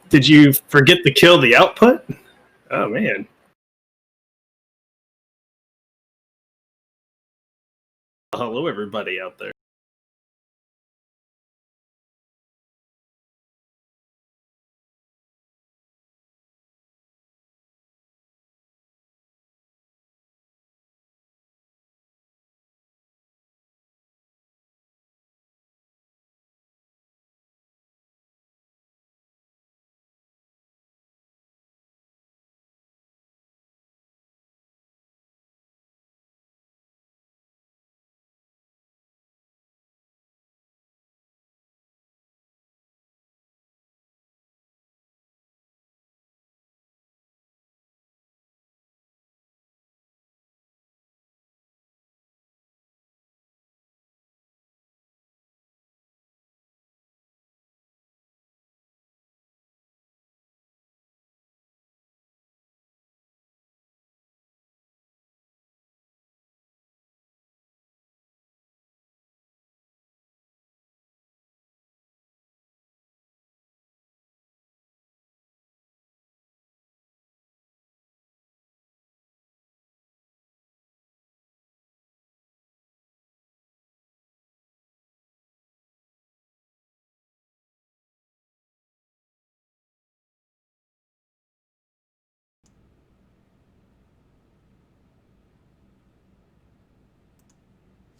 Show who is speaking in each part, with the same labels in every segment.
Speaker 1: Did you forget to kill the output? Oh, man. Hello, everybody out there.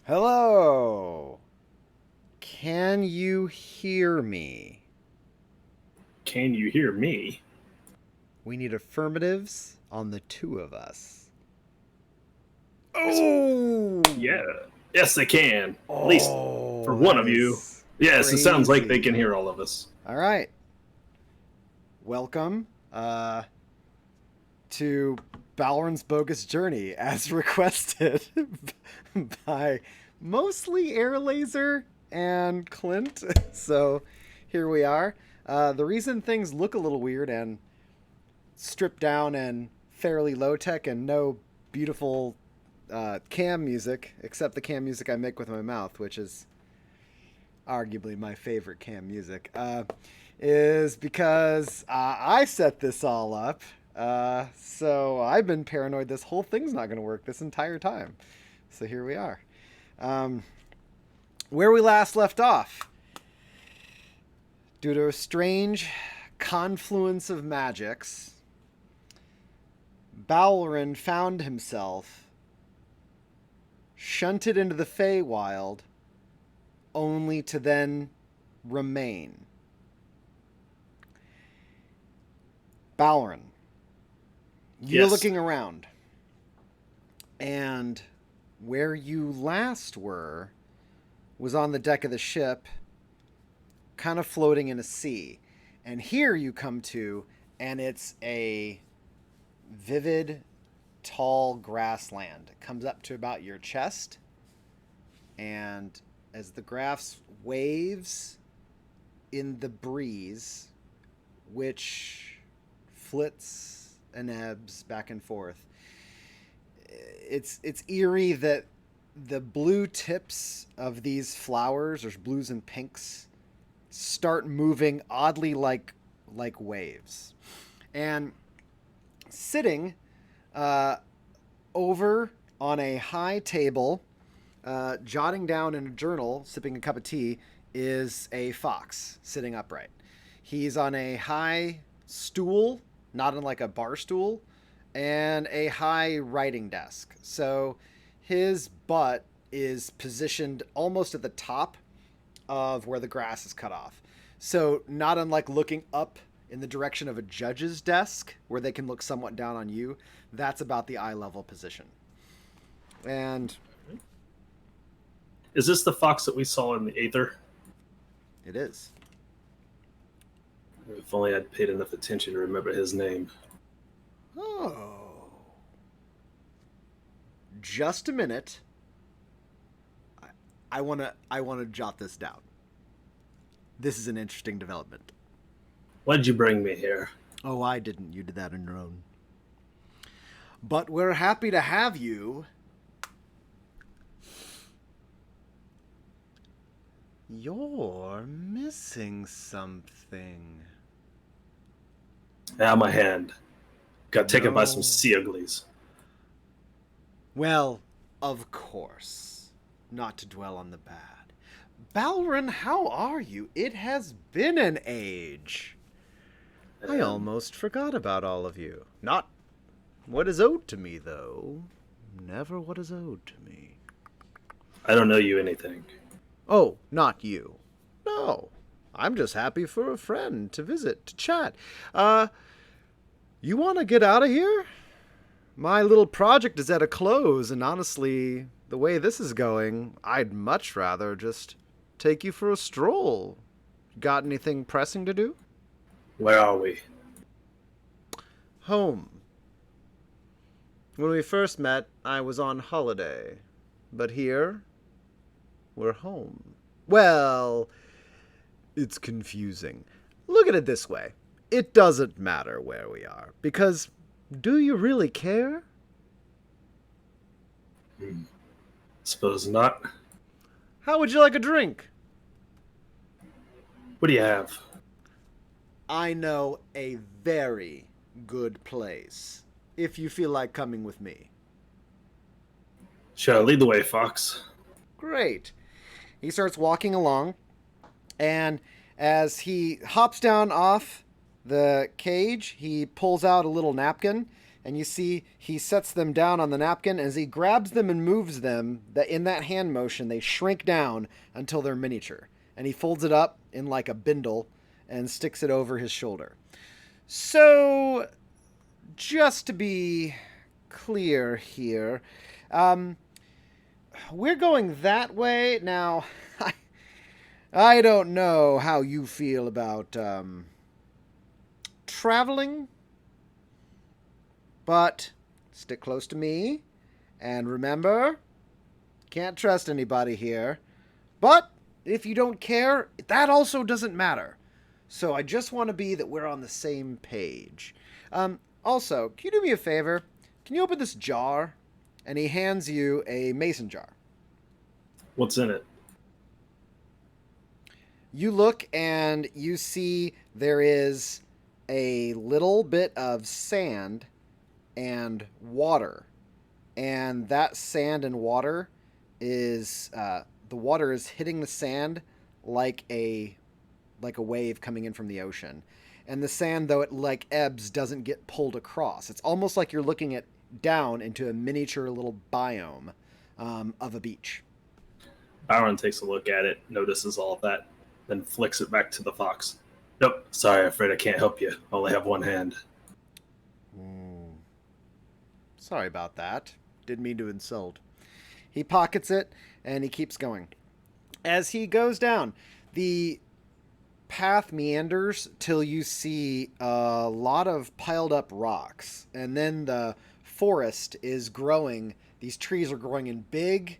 Speaker 2: Hello. Can you hear me?
Speaker 1: Can you hear me?
Speaker 2: We need affirmatives on the two of us. Oh!
Speaker 1: Yeah. Yes, they can. At least for
Speaker 2: Oh,
Speaker 1: one
Speaker 2: that
Speaker 1: of you.
Speaker 2: is
Speaker 1: Yes, it sounds like they
Speaker 2: crazy.
Speaker 1: can hear all of us.
Speaker 2: All right. Welcome to Balren's Bogus Journey as requested by mostly Air Laser and Clint. So here we are. The reason things look a little weird and stripped down and fairly low tech and no beautiful cam music, except the cam music I make with my mouth, which is arguably my favorite cam music, is because I set this all up. So I've been paranoid this whole thing's not going to work this entire time. So here we are. Where we last left off, due to a strange confluence of magics, Balren found himself shunted into the Feywild, only to then remain. Balren, you're
Speaker 1: Yes.
Speaker 2: looking around, and where you last were was on the deck of the ship, kind of floating in a sea. And here you come to, and it's a vivid, tall grassland. It comes up to about your chest, and as the grass waves in the breeze, which flits and ebbs back and forth, it's eerie that the blue tips of these flowers, there's blues and pinks, start moving oddly like waves. And sitting over on a high table, jotting down in a journal, sipping a cup of tea, is a fox sitting upright. He's on a high stool, not on like a bar stool, and a high writing desk. So his butt is positioned almost at the top of where the grass is cut off. So not unlike looking up in the direction of a judge's desk where they can look somewhat down on you, that's about the eye level position. And
Speaker 1: Is this the fox that we saw in the Aether?
Speaker 2: it is.
Speaker 1: If only I'd paid enough attention to remember his name.
Speaker 2: Oh. Just a minute. I want to jot this down. This is an interesting development.
Speaker 1: Why'd you bring me here?
Speaker 2: Oh, I didn't. You did that on your own. But we're happy to have you. You're missing something.
Speaker 1: Ah, my hand. Got taken by some
Speaker 2: No.
Speaker 1: sea uglies.
Speaker 2: Well, of course. Not to dwell on the bad. Balren, how are you? It has been an age. I almost forgot about all of you. Not what is owed to me, though. Never what is owed to me.
Speaker 1: I don't know you anything.
Speaker 2: Oh, not you. No. I'm just happy for a friend to visit, to chat. You want to get out of here? My little project is at a close, and honestly, the way this is going, I'd much rather just take you for a stroll. Got anything pressing to do?
Speaker 1: Where are we?
Speaker 2: Home. When we first met, I was on holiday. But here, we're home. Well, it's confusing. Look at it this way. It doesn't matter where we are, because do you really care?
Speaker 1: Suppose not.
Speaker 2: How would you like a drink?
Speaker 1: What do you have?
Speaker 2: I know a very good place, if you feel like coming with me.
Speaker 1: Sure, lead the way, Fox.
Speaker 2: Great. He starts walking along, and as he hops down off the cage, he pulls out a little napkin, and you see he sets them down on the napkin. As he grabs them and moves them, that in that hand motion, they shrink down until they're miniature. And he folds it up in like a bindle and sticks it over his shoulder. So, just to be clear here, we're going that way. Now, I don't know how you feel about traveling, but stick close to me, and remember, can't trust anybody here. But if you don't care, that also doesn't matter. So I just want to be that we're on the same page. Also, can you do me a favor? Can you open this jar? And he hands you a mason jar.
Speaker 1: What's in it?
Speaker 2: You look and you see there is a little bit of sand and water. And that sand and water is the water is hitting the sand like a wave coming in from the ocean. And the sand, though it like ebbs, doesn't get pulled across. It's almost like you're looking at down into a miniature little biome of a beach.
Speaker 1: Balren takes a look at it, notices all of that, then flicks it back to the fox. Nope, sorry, afraid I can't help you. I only have one hand.
Speaker 2: Sorry about that. Didn't mean to insult. He pockets it, and he keeps going. As he goes down, the path meanders till you see a lot of piled up rocks. And then the forest is growing. These trees are growing in big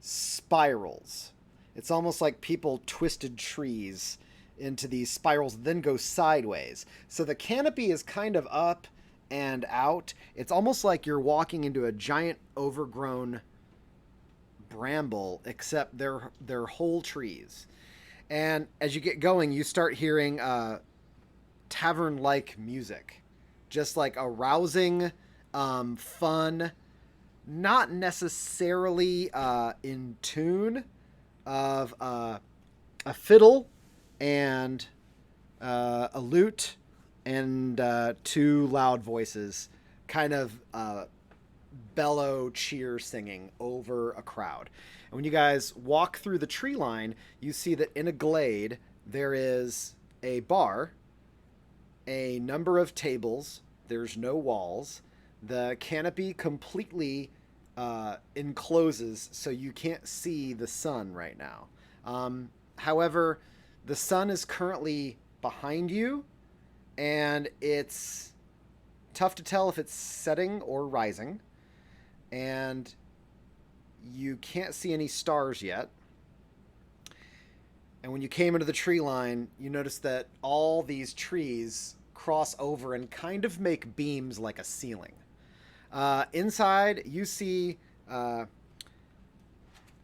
Speaker 2: spirals. It's almost like people twisted trees into these spirals, then go sideways. So the canopy is kind of up and out. It's almost like you're walking into a giant overgrown bramble, except they're whole trees. And as you get going, you start hearing tavern-like music. Just like a rousing, fun, not necessarily in tune of a fiddle and a lute and two loud voices kind of bellow cheer singing over a crowd. And when you guys walk through the tree line, you see that in a glade there is a bar, a number of tables, there's no walls, the canopy completely encloses so you can't see the sun right now. However, the sun is currently behind you, and it's tough to tell if it's setting or rising, and you can't see any stars yet. And when you came into the tree line, you noticed that all these trees cross over and kind of make beams like a ceiling. Inside, you see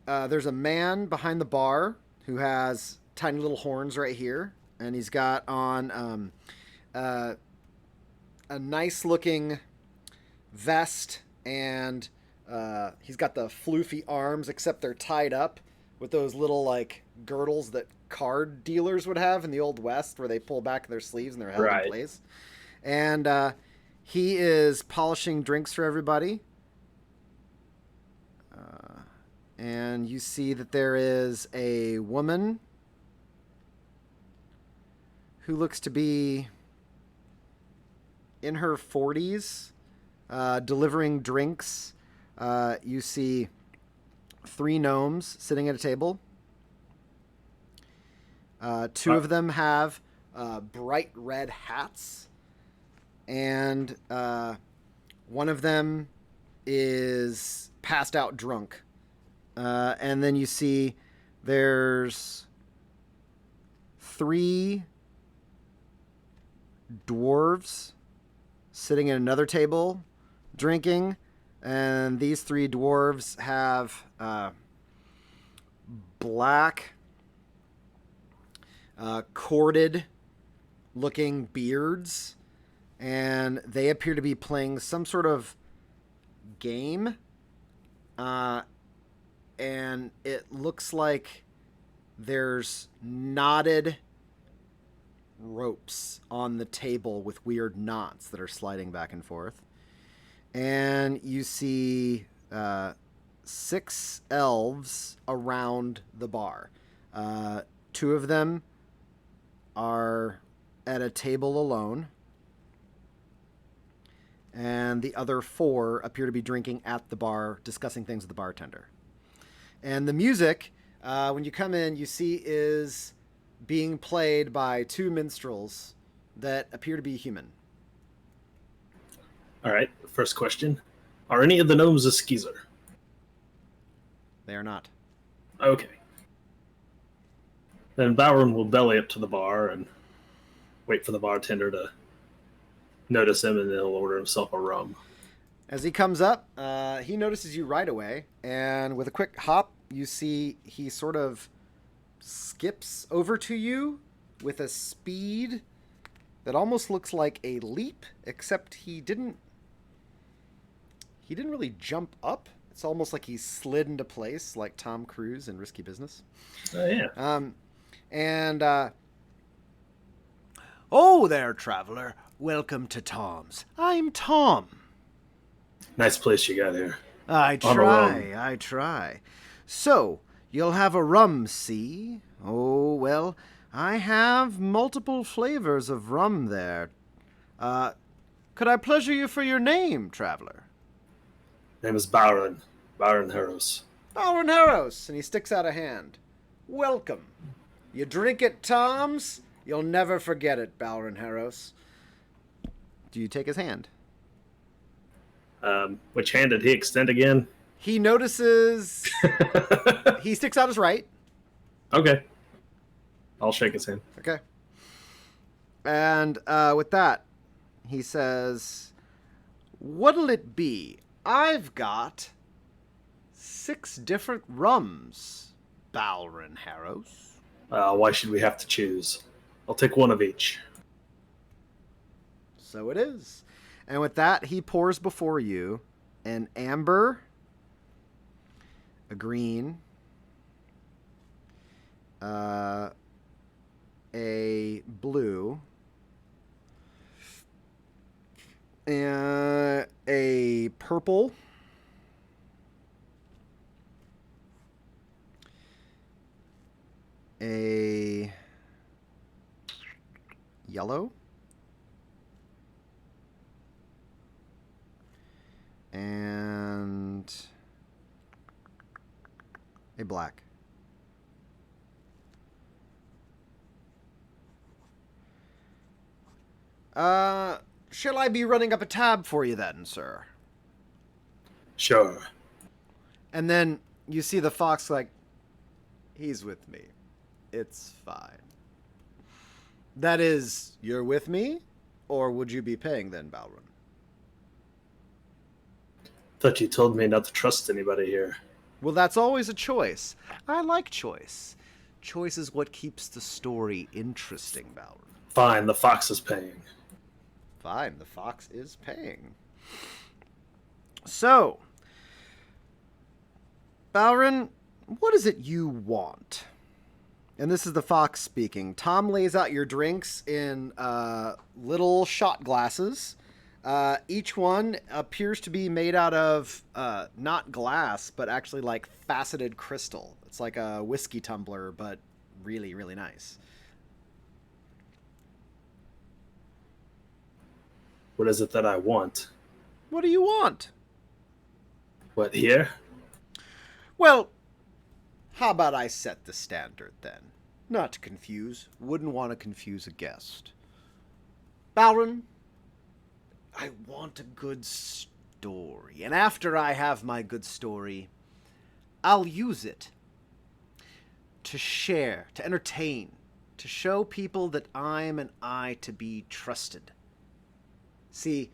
Speaker 2: there's a man behind the bar who has tiny little horns right here, and he's got on a nice looking vest, and he's got the floofy arms, except they're tied up with those little like girdles that card dealers would have in the Old West, where they pull back their sleeves and they're held in place. And he is polishing drinks for everybody. And you see that there is a woman who looks to be in her 40s, delivering drinks. You see 3 gnomes sitting at a table. 2 of them have bright red hats, and one of them is passed out drunk. And then you see there's 3 dwarves sitting at another table drinking, and these 3 dwarves have black corded looking beards, and they appear to be playing some sort of game, and it looks like there's knotted ropes on the table with weird knots that are sliding back and forth. And you see 6 elves around the bar. 2 of them are at a table alone, and the other 4 appear to be drinking at the bar, discussing things with the bartender. And the music, when you come in, you see is being played by 2 minstrels that appear to be human.
Speaker 1: All right, first question. Are any of the gnomes a skeezer?
Speaker 2: They are not.
Speaker 1: Okay. Then Balren will belly up to the bar and wait for the bartender to notice him, and he'll order himself a rum.
Speaker 2: As he comes up, he notices you right away, and with a quick hop, you see he sort of skips over to you with a speed that almost looks like a leap, except he didn't really jump up. It's almost like he slid into place, like Tom Cruise in Risky Business.
Speaker 1: Oh, yeah.
Speaker 2: Oh there, traveler. Welcome to Tom's. I'm Tom.
Speaker 1: Nice place you got here.
Speaker 2: I try. So, you'll have a rum, see? Oh, well, I have multiple flavors of rum there. Could I pleasure you for your name, traveler?
Speaker 1: Name is Balren. Balren Harrows.
Speaker 2: Balren Harrows, and he sticks out a hand. Welcome. You drink at Tom's, you'll never forget it, Balren Harrows. Do you take his hand?
Speaker 1: Which hand did he extend again?
Speaker 2: He notices... he sticks out his right.
Speaker 1: Okay. I'll shake his hand.
Speaker 2: Okay. And with that, he says, what'll it be? I've got 6 different rums, Balren Harrows.
Speaker 1: Why should we have to choose? I'll take one of each.
Speaker 2: So it is. And with that, he pours before you an amber, a green, a blue, a purple, a yellow, and a black. Shall I be running up a tab for you then, sir?
Speaker 1: Sure.
Speaker 2: And then you see the fox like, he's with me. It's fine. That is, you're with me? Or would you be paying then, Balren?
Speaker 1: Thought you told me not to trust anybody here.
Speaker 2: Well, that's always a choice. I like choice. Choice is what keeps the story interesting, Balren.
Speaker 1: Fine, the fox is paying.
Speaker 2: Fine, the fox is paying. So, Balren, what is it you want? And this is the fox speaking. Tom lays out your drinks in little shot glasses. Each one appears to be made out of not glass, but actually like faceted crystal. It's like a whiskey tumbler, but really, really nice.
Speaker 1: What is it that I want?
Speaker 2: What do you want?
Speaker 1: What, here?
Speaker 2: Well, how about I set the standard then? Not to confuse. Wouldn't want to confuse a guest. Balren, I want a good story. And after I have my good story, I'll use it to share, to entertain, to show people that I'm an eye to be trusted. See,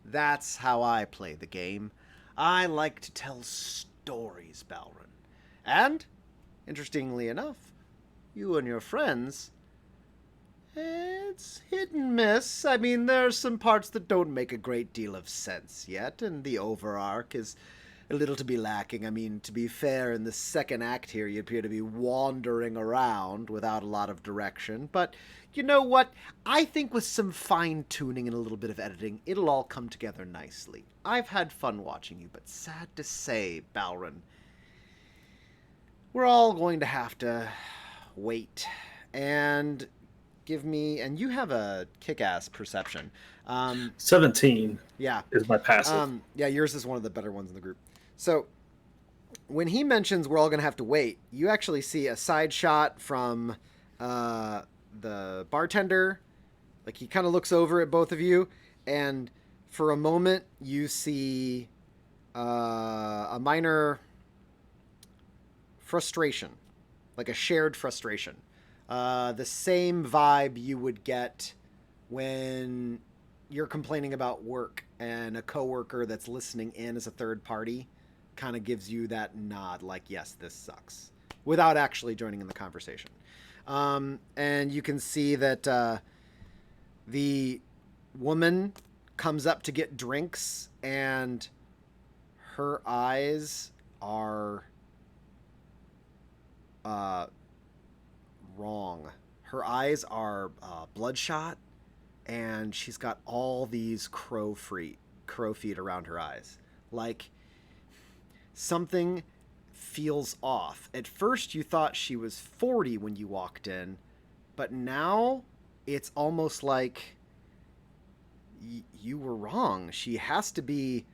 Speaker 2: that's how I play the game. I like to tell stories, Balren. And, interestingly enough, you and your friends, it's hit and miss. I mean, there's some parts that don't make a great deal of sense yet, and the overarch is a little to be lacking. I mean, to be fair, in the second act here, you appear to be wandering around without a lot of direction. But you know what? I think with some fine-tuning and a little bit of editing, it'll all come together nicely. I've had fun watching you, but sad to say, Balren, we're all going to have to wait and give me... And you have a kick-ass perception.
Speaker 1: 17
Speaker 2: yeah.
Speaker 1: is my passive.
Speaker 2: Yeah, yours is one of the better ones in the group. So, when he mentions we're all going to have to wait, you actually see a side shot from the bartender. Like, he kind of looks over at both of you, and for a moment, you see a minor frustration. Like a shared frustration. The same vibe you would get when you're complaining about work and a coworker that's listening in as a third party kind of gives you that nod, like, yes, this sucks, without actually joining in the conversation. And you can see that the woman comes up to get drinks, and her eyes are wrong. Her eyes are bloodshot, and she's got all these crow feet around her eyes. Like, something feels off. At first you thought she was 40 when you walked in, but now it's almost like you were wrong. She has to be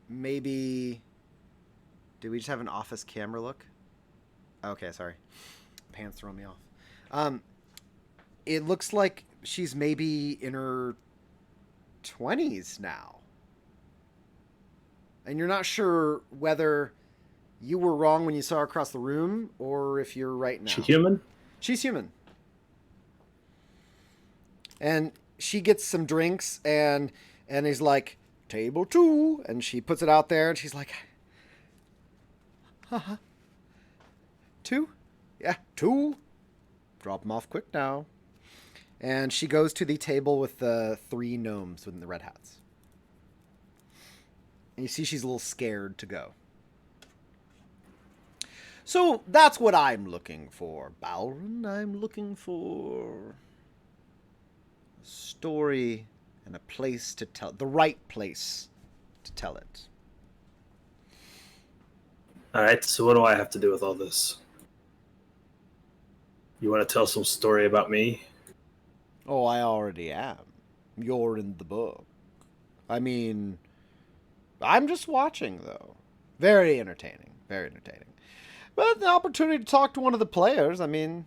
Speaker 2: maybe... Did we just have an office camera look? Okay, sorry. Pants throwing me off. It looks like she's maybe in her 20s now. And you're not sure whether you were wrong when you saw her across the room or if you're right now.
Speaker 1: She human?
Speaker 2: She's human. And she gets some drinks, and he's like, table 2. And she puts it out there, and she's like, 2? Yeah, 2. Drop them off quick now. And she goes to the table with the 3 gnomes with the red hats. And you see she's a little scared to go. So that's what I'm looking for, Balren. I'm looking for a story and a place to tell, the right place to tell it.
Speaker 1: Alright, so what do I have to do with all this? You want to tell some story about me?
Speaker 2: Oh, I already am. You're in the book. I mean, I'm just watching, though. Very entertaining. Very entertaining. But the opportunity to talk to one of the players, I mean,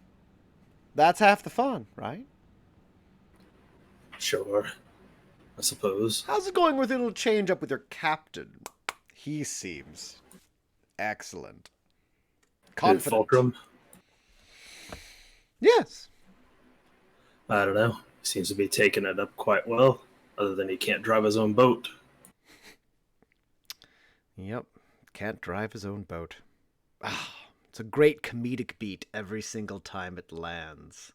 Speaker 2: that's half the fun, right?
Speaker 1: Sure, I suppose.
Speaker 2: How's it going with a little change up with your captain? He seems excellent. Confident.
Speaker 1: Fulcrum?
Speaker 2: Yes.
Speaker 1: I don't know. He seems to be taking it up quite well, other than he can't drive his own boat.
Speaker 2: Yep. Can't drive his own boat. Ah, it's a great comedic beat every single time it lands.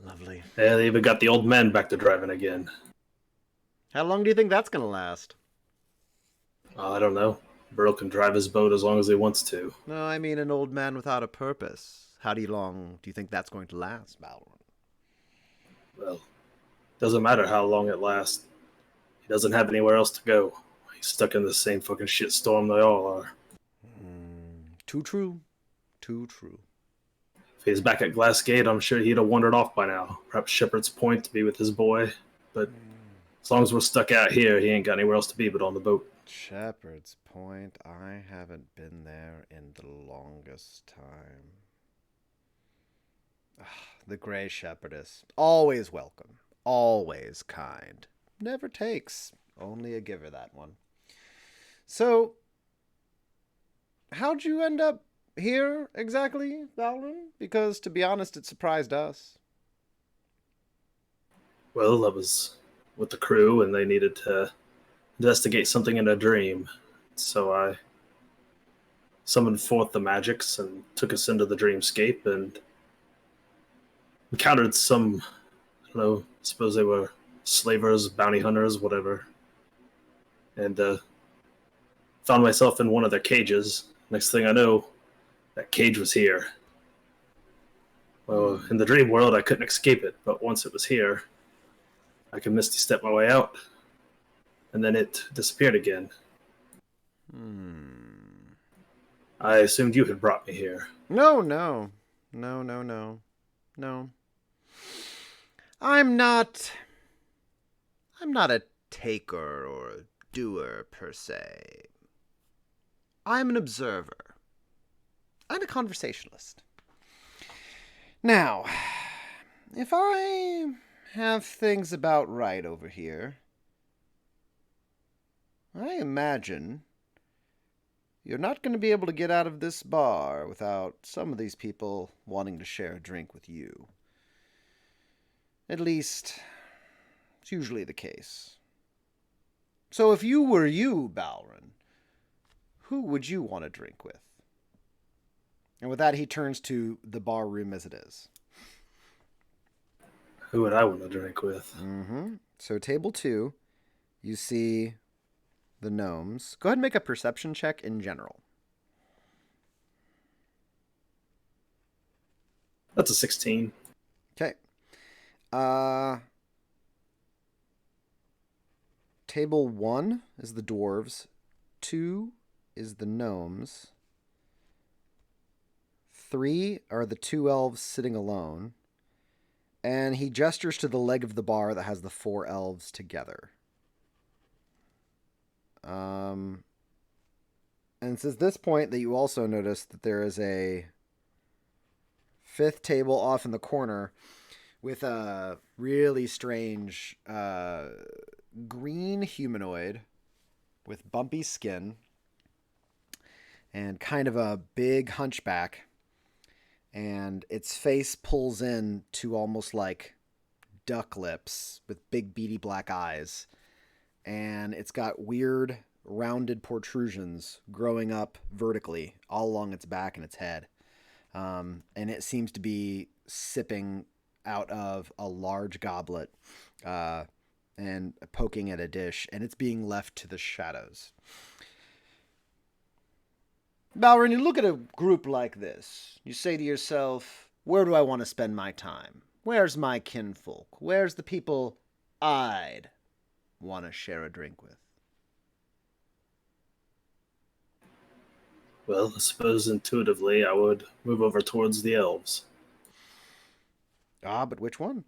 Speaker 2: Lovely.
Speaker 1: Yeah, they even got the old man back to driving again.
Speaker 2: How long do you think that's going to last?
Speaker 1: I don't know. Burl can drive his boat as long as he wants to.
Speaker 2: No, I mean an old man without a purpose. How long do you think that's going to last, Balren?
Speaker 1: Well, doesn't matter how long it lasts. He doesn't have anywhere else to go. He's stuck in the same fucking shitstorm they all are.
Speaker 2: Too true. Too true.
Speaker 1: If he was back at Glassgate, I'm sure he'd have wandered off by now. Perhaps Shepherd's Point to be with his boy. But as long as we're stuck out here, he ain't got anywhere else to be but on the boat.
Speaker 2: Shepherd's Point. I haven't been there in the longest time. The Grey Shepherdess. Always welcome. Always kind. Never takes. Only a giver, that one. So, how'd you end up here exactly, Balren? Because, to be honest, it surprised us.
Speaker 1: Well, I was with the crew and they needed to investigate something in a dream. So I summoned forth the magics and took us into the dreamscape and encountered some, I don't know, I suppose they were slavers, bounty hunters, whatever. And found myself in one of their cages. Next thing I know, that cage was here. Well, in the dream world, I couldn't escape it, but once it was here, I could misty step my way out, and then it disappeared again. I assumed you had brought me here.
Speaker 2: No. I'm not a taker or a doer, per se. I'm an observer. I'm a conversationalist. Now, if I have things about right over here, I imagine you're not going to be able to get out of this bar without some of these people wanting to share a drink with you. At least, it's usually the case. So if you were you, Balren, who would you want to drink with? And with that, he turns to the bar room as it is.
Speaker 1: Who would I want to drink with?
Speaker 2: So table 2, you see the gnomes. Go ahead and make a perception check in general.
Speaker 1: That's a 16.
Speaker 2: Okay. Table 1 is the dwarves. 2 is the gnomes. 3 are the 2 elves sitting alone. And he gestures to the leg of the bar that has the 4 elves together. And it's at this point that you also notice that there is a 5th table off in the corner with a really strange green humanoid with bumpy skin and kind of a big hunchback. And its face pulls in to almost like duck lips with big beady black eyes. And it's got weird rounded protrusions growing up vertically all along its back and its head. And it seems to be sipping out of a large goblet and poking at a dish, and it's being left to the shadows. Balren, you look at a group like this. You say to yourself, where do I want to spend my time? Where's my kinfolk? Where's the people I'd want to share a drink with?
Speaker 1: Well, I suppose intuitively I would move over towards the elves.
Speaker 2: But which one?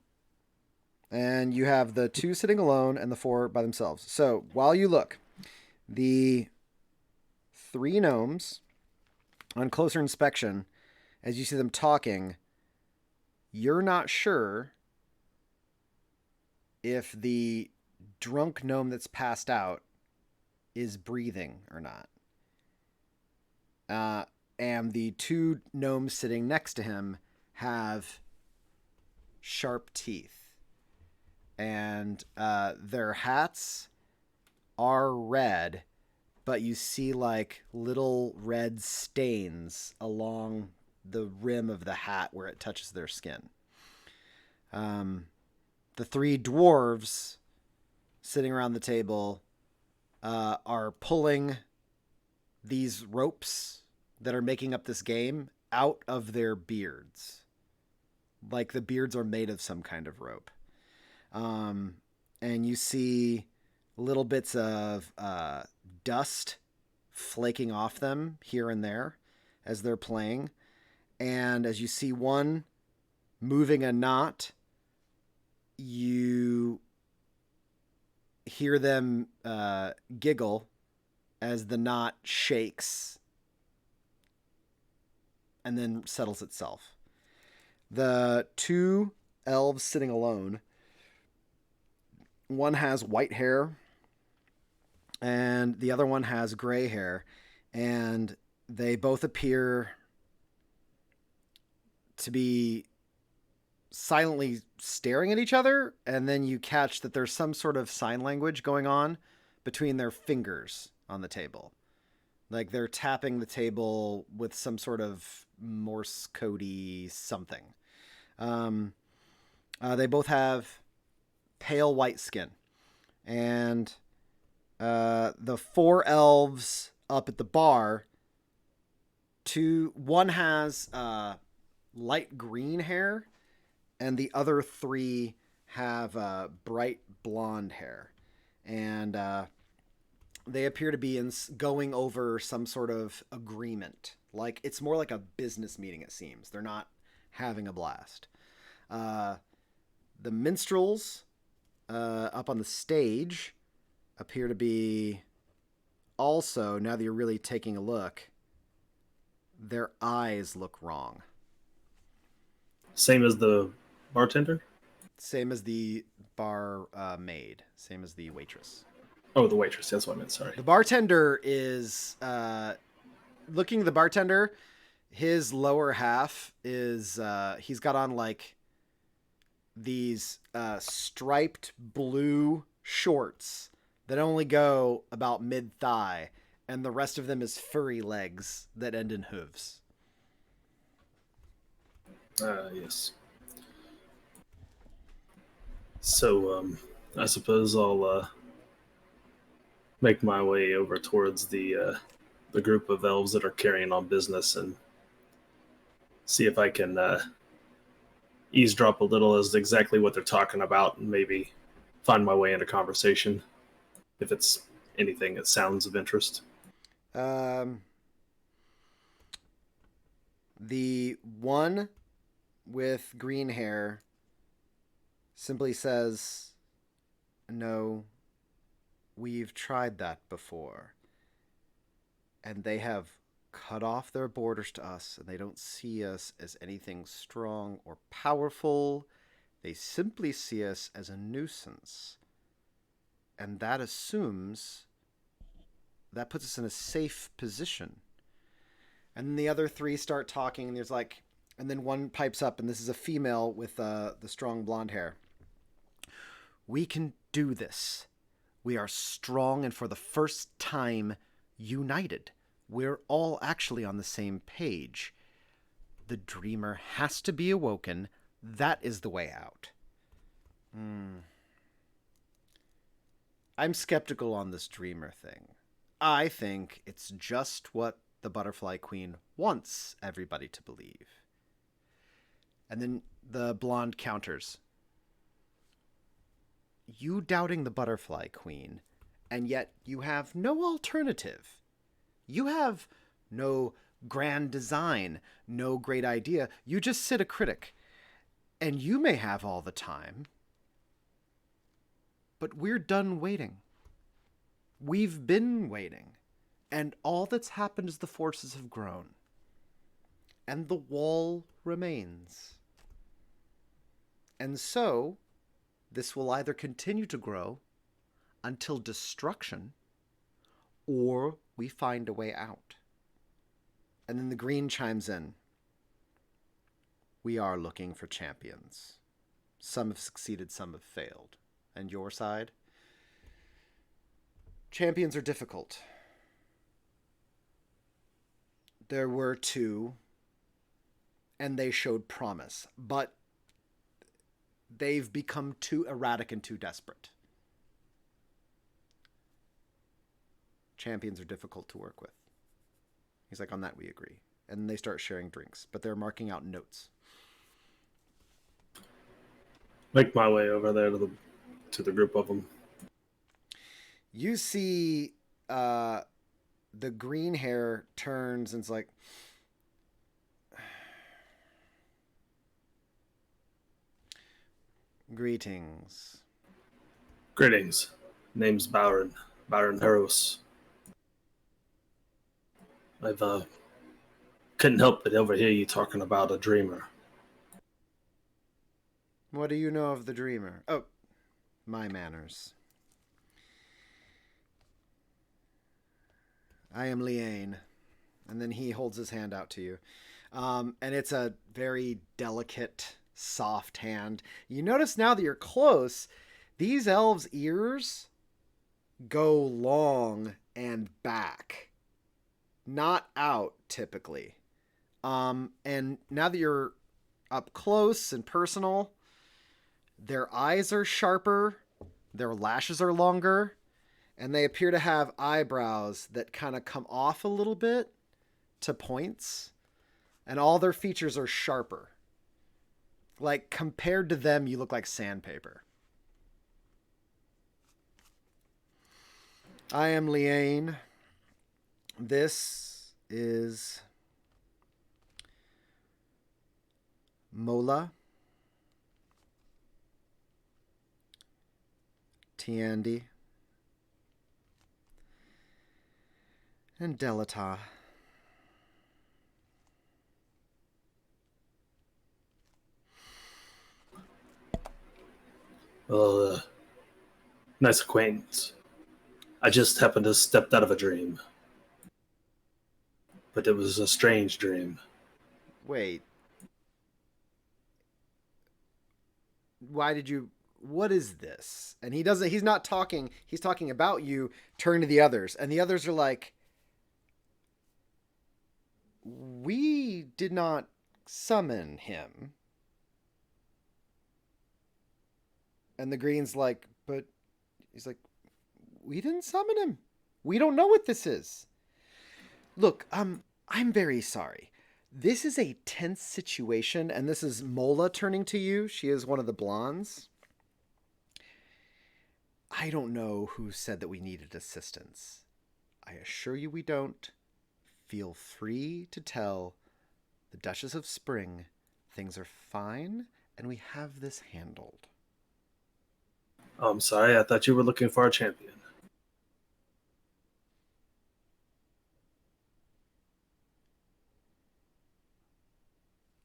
Speaker 2: And you have the 2 sitting alone and the 4 by themselves. So while you look, the 3 gnomes, on closer inspection, as you see them talking, you're not sure if the drunk gnome that's passed out is breathing or not. And the 2 gnomes sitting next to him have sharp teeth. And their hats are red, but you see like little red stains along the rim of the hat where it touches their skin. The three dwarves sitting around the table are pulling these ropes that are making up this game out of their beards. Like the beards are made of some kind of rope. And you see little bits of dust flaking off them here and there as they're playing. And as you see one moving a knot, you hear them giggle as the knot shakes and then settles itself. The two elves sitting alone, one has white hair and the other one has gray hair, and they both appear to be silently staring at each other, and then you catch that there's some sort of sign language going on between their fingers on the table. Like they're tapping the table with some sort of Morse codey something. They both have pale white skin. And the four elves up at the bar, one has light green hair, and the other three have bright blonde hair. And they appear to be going over some sort of agreement. Like it's more like a business meeting, it seems. They're not having a blast. The minstrels up on the stage appear to be also, now that you're really taking a look, their eyes look wrong.
Speaker 1: Same as the bartender?
Speaker 2: Same as the bar maid. Same as the waitress.
Speaker 1: Oh, the waitress. That's what I meant. Sorry.
Speaker 2: The bartender is looking at the bartender. His lower half is he's got on like these striped blue shorts that only go about mid-thigh, and the rest of them is furry legs that end in hooves.
Speaker 1: Yes. So, I suppose I'll make my way over towards the group of elves that are carrying on business and see if I can eavesdrop a little as to exactly what they're talking about, and maybe find my way into conversation if it's anything that sounds of interest.
Speaker 2: The one with green hair simply says, "No, we've tried that before. And they have cut off their borders to us, and they don't see us as anything strong or powerful. They simply see us as a nuisance. And that puts us in a safe position." And then the other three start talking, and and then one pipes up, and this is a female with the strong blonde hair. "We can do this. We are strong, and for the first time, united. We're all actually on the same page. The dreamer has to be awoken. That is the way out." I'm skeptical on this dreamer thing. I think it's just what the Butterfly Queen wants everybody to believe. And then the blonde counters. "You doubting the Butterfly Queen, and yet you have no alternative. You have no grand design, no great idea. You just sit a critic, and you may have all the time. But we're done waiting. We've been waiting, and all that's happened is the forces have grown, and the wall remains. And so, this will either continue to grow until destruction, or we find a way out." And then the green chimes in. "We are looking for champions. Some have succeeded, some have failed. And your side? Champions are difficult. There were two, and they showed promise. But they've become too erratic and too desperate. Champions are difficult to work with. He's like, on that we agree. And they start sharing drinks, but they're marking out notes.
Speaker 1: Make my way over there to the group of them.
Speaker 2: You see the green hair turns and's like, greetings.
Speaker 1: Greetings. Name's Balren. Balren Heros. I've couldn't help but overhear you talking about a dreamer.
Speaker 2: What do you know of the dreamer? Oh, my manners. I am Liane. And then he holds his hand out to you. And it's a very delicate, soft hand. You notice now that you're close, these elves' ears go long and back. Not out, typically. And now that you're up close and personal, their eyes are sharper, their lashes are longer, and they appear to have eyebrows that kind of come off a little bit to points, and all their features are sharper. Like, compared to them, you look like sandpaper. I am Liane. This is Mola, Tiandi, and Delata.
Speaker 1: Well, nice acquaintance. I just happened to step out of a dream. But it was a strange dream.
Speaker 2: Wait. Why did you... What is this? And he's not talking. He's talking about you. Turn to the others. And the others are like, we did not summon him. And the green's like, but he's like, we didn't summon him. We don't know what this is. Look, I'm very sorry. This is a tense situation, and this is Mola turning to you. She is one of the blondes. I don't know who said that we needed assistance. I assure you we don't. Feel free to tell the Duchess of Spring things are fine, and we have this handled.
Speaker 1: Oh, I'm sorry, I thought you were looking for a champion.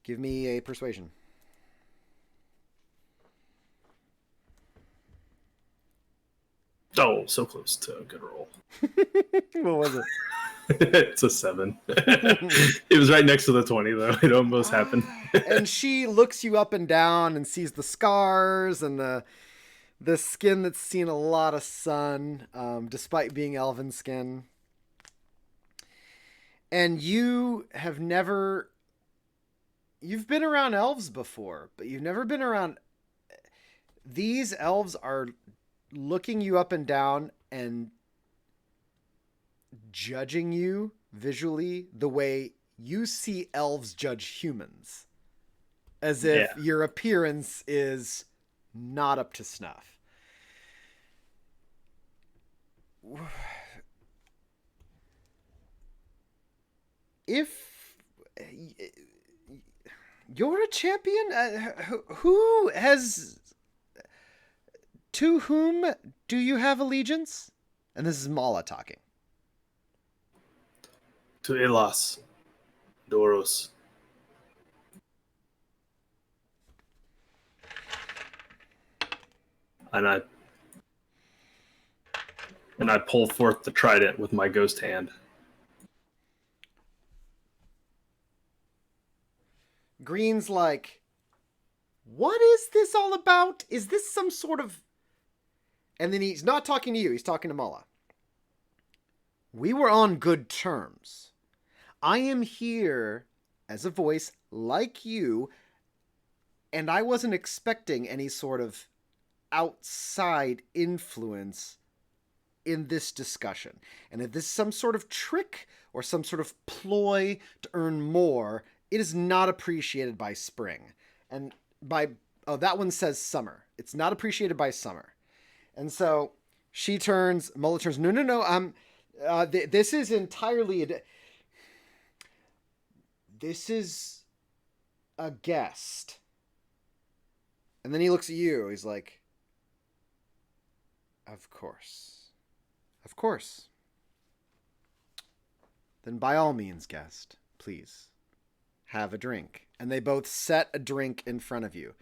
Speaker 2: Give me a persuasion.
Speaker 1: Oh, so close to a good roll.
Speaker 2: What was it?
Speaker 1: It's a 7. It was right next to the 20, though. It almost happened.
Speaker 2: And she looks you up and down and sees the scars and the skin that's seen a lot of sun, despite being elven skin. And you have never... You've been around elves before, but you've never been around... These elves are looking you up and down and judging you visually the way you see elves judge humans. As if your appearance is not up to snuff. If you're a champion, who has... To whom do you have allegiance? And this is Mala talking.
Speaker 1: To Elas. Doros. And I pull forth the trident with my ghost hand.
Speaker 2: Green's like, what is this all about? Is this some sort of... And then he's not talking to you. He's talking to Mala. We were on good terms. I am here as a voice like you, And I wasn't expecting any sort of outside influence in this discussion. And if this is some sort of trick or some sort of ploy to earn more, it is not appreciated by Spring. And by, oh, that one says Summer. It's not appreciated by Summer. And so Mullet turns, no, this is entirely, this is a guest. And then he looks at you. He's like, of course. Of course. Then by all means, guest, please have a drink. And they both set a drink in front of you.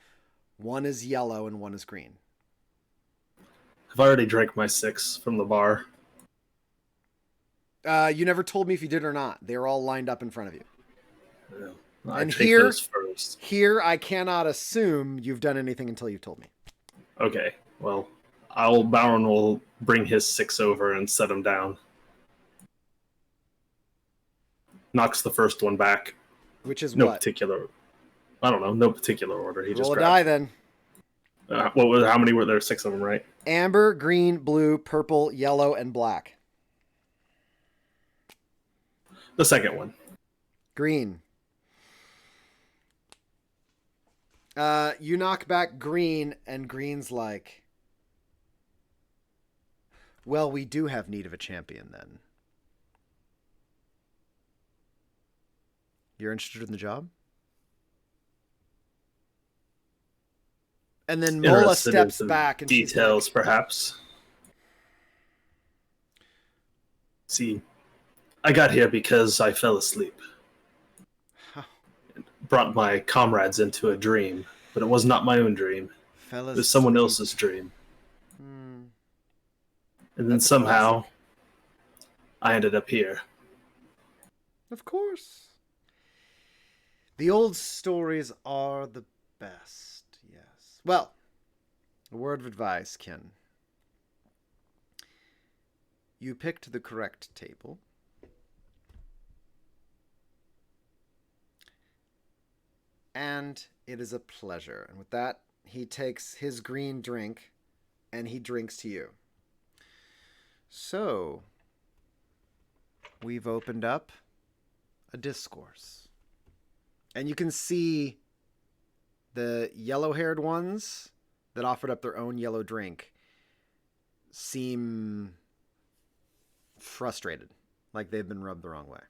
Speaker 2: One is yellow and one is green.
Speaker 1: I've already drank my 6 from the bar.
Speaker 2: You never told me if you did or not. They were all lined up in front of you.
Speaker 1: Yeah. I
Speaker 2: And
Speaker 1: take those first.
Speaker 2: Here, I cannot assume you've done anything until you've told me.
Speaker 1: Okay, well, Balren will bring his 6 over and set him down. Knocks the first one back.
Speaker 2: Which is
Speaker 1: no
Speaker 2: what?
Speaker 1: particular. I don't know. No particular order. He just
Speaker 2: roll a
Speaker 1: grabbed.
Speaker 2: die then.
Speaker 1: How many were there? 6 of them, right?
Speaker 2: Amber, green, blue, purple, yellow, and black.
Speaker 1: The second one.
Speaker 2: Green. You knock back green, and green's like, well, we do have need of a champion then. You're interested in the job? And then Mola steps back and
Speaker 1: details,
Speaker 2: she's like,
Speaker 1: perhaps. See, I got here because I fell asleep. Brought my comrades into a dream, but it was not my own dream. It was someone else's dream. And then somehow, I ended up here.
Speaker 2: Of course. The old stories are the best, yes. Well, a word of advice, Ken. You picked the correct table. And it is a pleasure. And with that, he takes his green drink and he drinks to you. So, we've opened up a discourse. And you can see the yellow-haired ones that offered up their own yellow drink seem frustrated, like they've been rubbed the wrong way.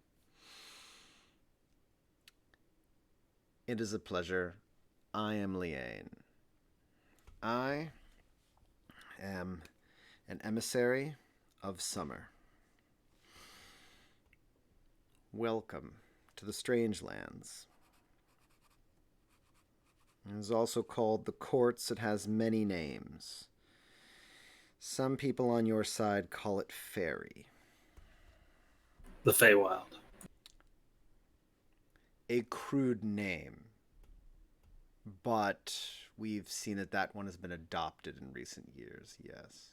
Speaker 2: It is a pleasure. I am Liane. I am an emissary of summer. Welcome to the Strange Lands. It is also called the Courts. It has many names. Some people on your side call it Fairy.
Speaker 1: The Feywild.
Speaker 2: A crude name. But we've seen that one has been adopted in recent years, yes.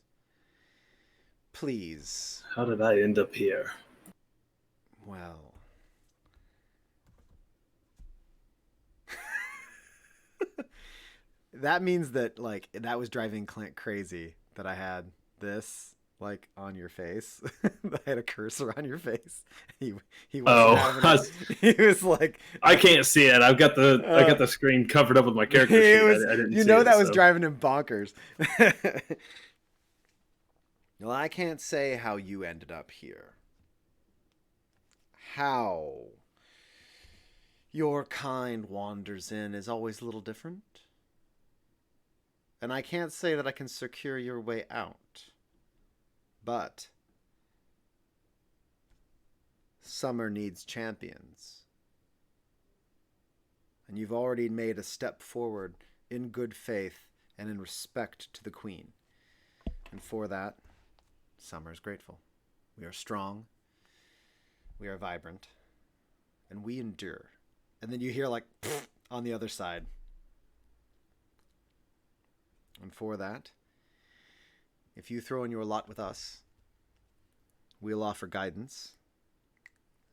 Speaker 2: Please.
Speaker 1: How did I end up here?
Speaker 2: Well. That means that, like, that was driving Clint crazy that I had this, like, on your face. I had a cursor on your face. He wasn't having it. He was like,
Speaker 1: I can't see it. I got the screen covered up with my character sheet. I didn't see
Speaker 2: that
Speaker 1: it,
Speaker 2: was driving him bonkers. Well, I can't say how you ended up here. How your kind wanders in is always a little different. And I can't say that I can secure your way out. But summer needs champions. And you've already made a step forward in good faith and in respect to the Queen. And for that, summer is grateful. We are strong. We are vibrant. And we endure. And then you hear like on the other side. And for that, if you throw in your lot with us, we'll offer guidance.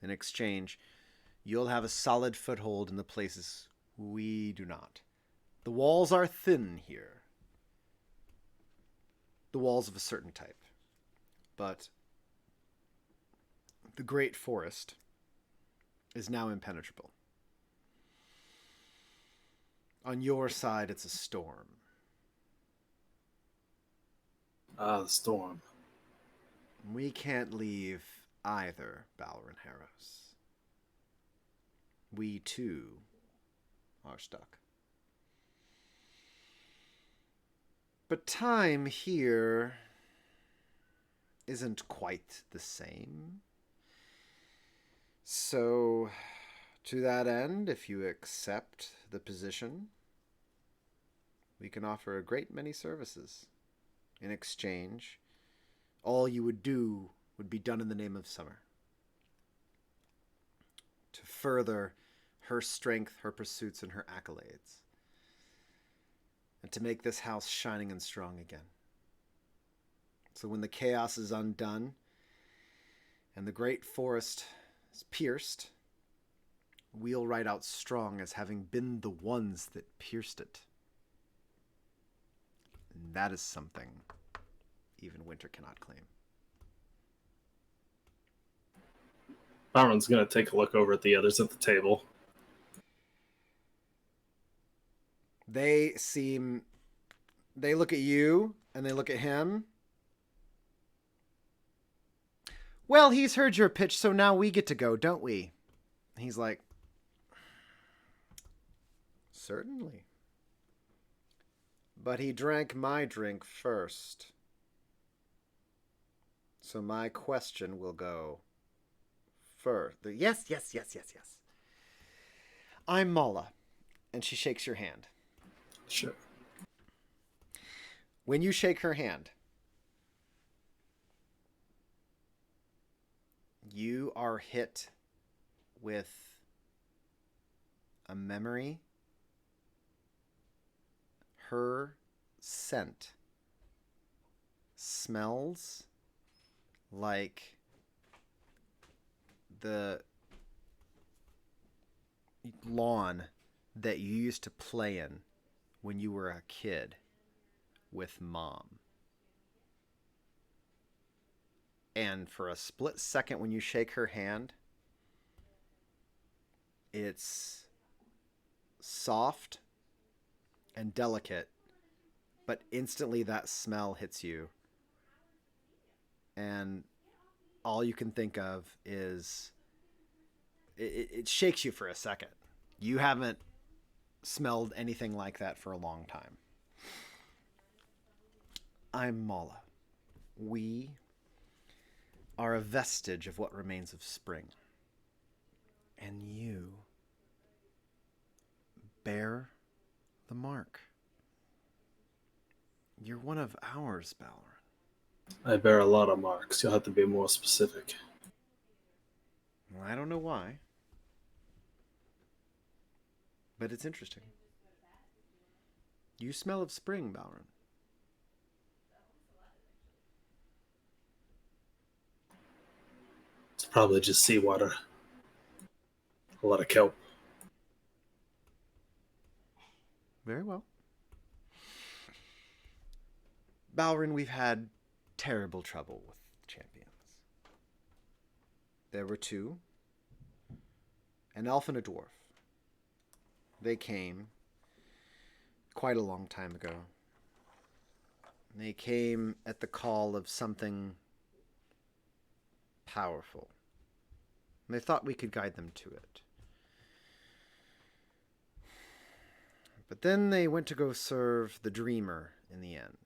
Speaker 2: In exchange, you'll have a solid foothold in the places we do not. The walls are thin here. The walls of a certain type. But the great forest is now impenetrable. On your side, it's a storm.
Speaker 1: Ah, the storm.
Speaker 2: We can't leave either, Balren Harros. We, too, are stuck. But time here isn't quite the same. So, to that end, if you accept the position, we can offer a great many services. In exchange, all you would do would be done in the name of Summer. To further her strength, her pursuits, and her accolades. And to make this house shining and strong again. So when the chaos is undone, and the great forest is pierced, we'll ride out strong as having been the ones that pierced it. And that is something even Winter cannot claim.
Speaker 1: Balren's going to take a look over at the others at the table.
Speaker 2: They look at you, and they look at him. Well, he's heard your pitch, so now we get to go, don't we? He's like, certainly. But he drank my drink first. So my question will go first. Yes. I'm Mala. And she shakes your hand.
Speaker 1: Sure.
Speaker 2: When you shake her hand, you are hit with a memory. Her scent smells like the lawn that you used to play in when you were a kid with Mom. And for a split second when you shake her hand, it's soft and delicate, but instantly that smell hits you. And all you can think of is it shakes you for a second. You haven't smelled anything like that for a long time. I'm Mala. We are a vestige of what remains of spring. And you bear the mark. You're one of ours, Balren.
Speaker 1: I bear a lot of marks. You'll have to be more specific.
Speaker 2: Well, I don't know why. But it's interesting. You smell of spring, Balren.
Speaker 1: It's probably just seawater. A lot of kelp.
Speaker 2: Very well. Balren, we've had terrible trouble with champions. There were two. An elf and a dwarf. They came quite a long time ago. They came at the call of something powerful. And they thought we could guide them to it. But then they went to go serve the Dreamer in the end.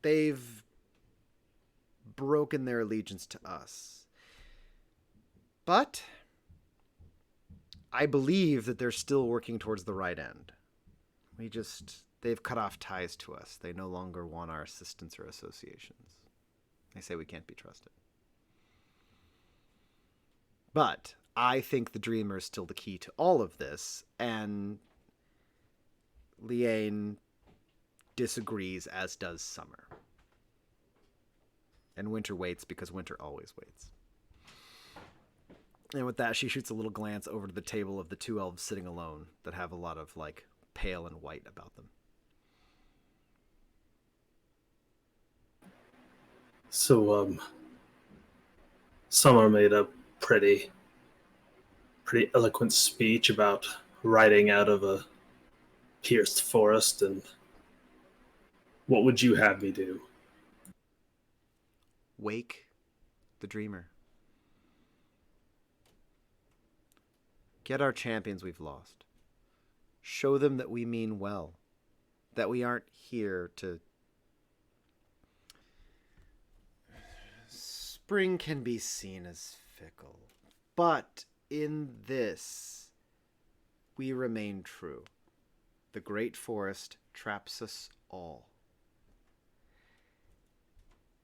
Speaker 2: They've broken their allegiance to us. But I believe that they're still working towards the right end. They've cut off ties to us. They no longer want our assistance or associations. They say we can't be trusted. But I think the Dreamer is still the key to all of this, and Liane disagrees, as does Summer. And Winter waits because Winter always waits. And with that, she shoots a little glance over to the table of the two elves sitting alone that have a lot of, like, pale and white about them.
Speaker 1: So, Summer made a pretty eloquent speech about riding out of a pierced forest, and what would you have me do?
Speaker 2: Wake the dreamer. Get our champions we've lost. Show them that we mean well. That we aren't here to... Spring can be seen as fickle. But in this, we remain true. The great forest traps us all.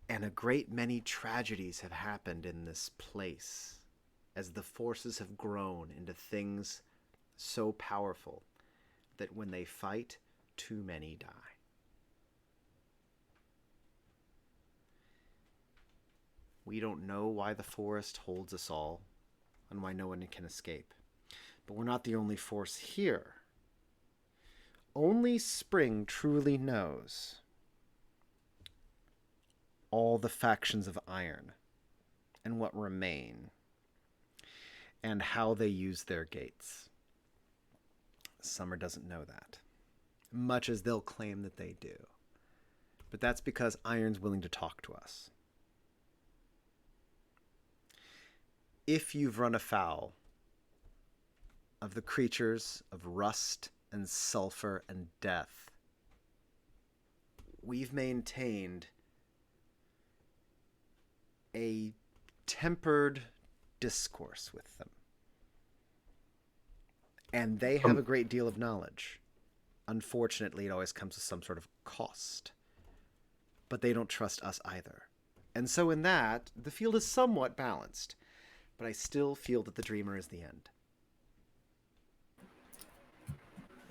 Speaker 2: And a great many tragedies have happened in this place as the forces have grown into things so powerful that when they fight, too many die. We don't know why the forest holds us all and why no one can escape. But we're not the only force here. Only Spring truly knows all the factions of Iron and what remain and how they use their gates. Summer doesn't know that, much as they'll claim that they do. But that's because Iron's willing to talk to us. If you've run afoul of the creatures of rust and sulfur and death, we've maintained a tempered discourse with them. And they have a great deal of knowledge. Unfortunately, it always comes with some sort of cost. But they don't trust us either. And so in that, the field is somewhat balanced. But I still feel that the dreamer is the end.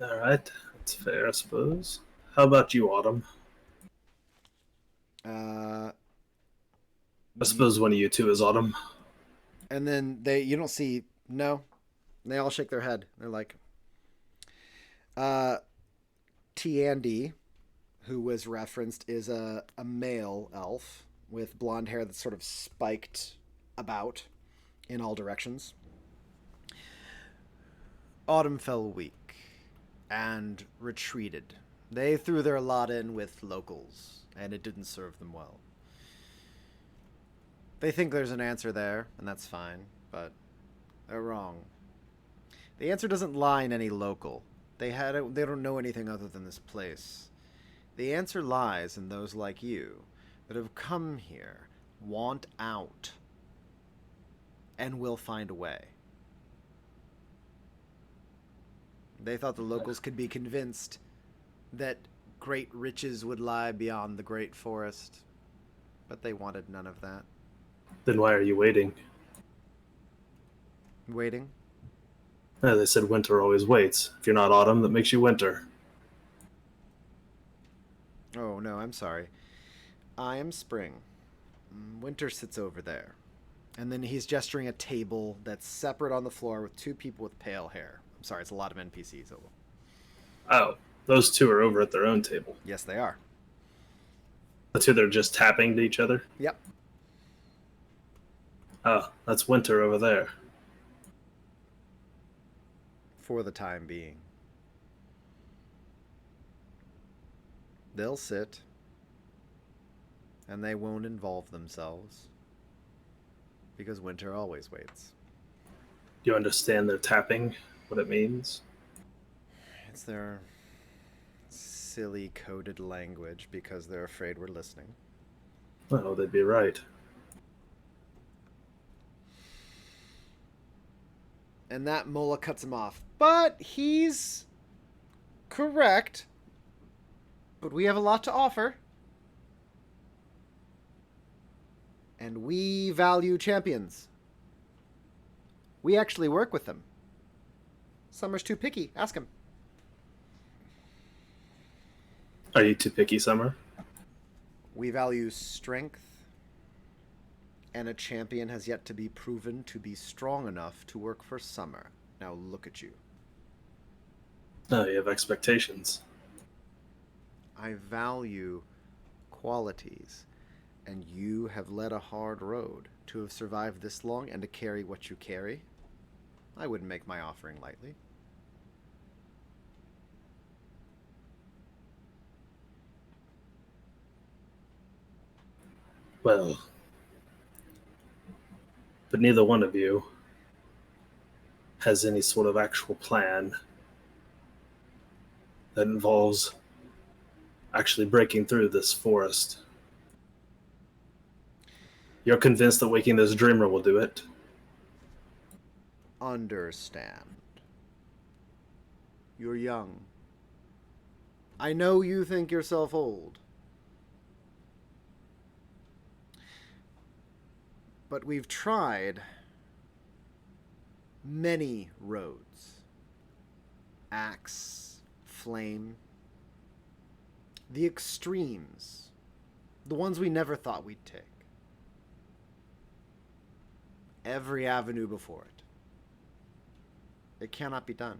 Speaker 1: All right, that's fair, I suppose. How about you, Autumn? I suppose one of you two is Autumn.
Speaker 2: And then you don't see, no. They all shake their head. They're like, T&D, who was referenced, is a male elf with blonde hair that's sort of spiked about in all directions. Autumn fell weak and retreated. They threw their lot in with locals, and it didn't serve them well. They think there's an answer there, and that's fine, but they're wrong. The answer doesn't lie in any local. They don't know anything other than this place. The answer lies in those like you that have come here, want out, and will find a way. They thought the locals could be convinced that great riches would lie beyond the great forest, but they wanted none of that.
Speaker 1: Then why are you waiting?
Speaker 2: Waiting?
Speaker 1: They said winter always waits. If you're not autumn, that makes you winter.
Speaker 2: Oh, no, I'm sorry. I am spring. Winter sits over there. And then he's gesturing a table that's separate on the floor with two people with pale hair. I'm sorry, it's a lot of NPCs.
Speaker 1: Oh, those two are over at their own table.
Speaker 2: Yes, they are.
Speaker 1: The two that are just tapping to each other?
Speaker 2: Yep.
Speaker 1: Oh, that's winter over there.
Speaker 2: For the time being. They'll sit, and they won't involve themselves, because winter always waits.
Speaker 1: Do you understand their tapping, what it means?
Speaker 2: It's their silly coded language because they're afraid we're listening.
Speaker 1: Well, they'd be right.
Speaker 2: And that Mola cuts him off. But he's correct. But we have a lot to offer. And we value champions. We actually work with them. Summer's too picky. Ask him.
Speaker 1: Are you too picky, Summer?
Speaker 2: We value strength, And a champion has yet to be proven to be strong enough to work for Summer. Now look at you.
Speaker 1: No, you have expectations.
Speaker 2: I value qualities, and you have led a hard road. To have survived this long and to carry what you carry, I wouldn't make my offering lightly.
Speaker 1: Well, but neither one of you has any sort of actual plan that involves actually breaking through this forest. You're convinced that waking this dreamer will do it.
Speaker 2: Understand. You're young. I know you think yourself old. But we've tried many roads. Axe, flame, the extremes, the ones we never thought we'd take. Every avenue before it. It cannot be done.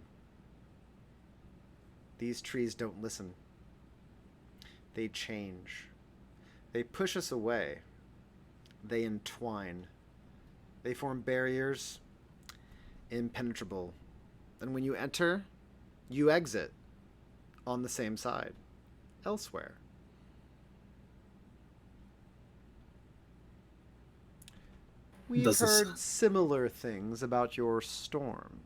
Speaker 2: These trees don't listen. They change. They push us away. They entwine. They form barriers, impenetrable. And when you enter, you exit on the same side, elsewhere. We've heard similar things about your storm.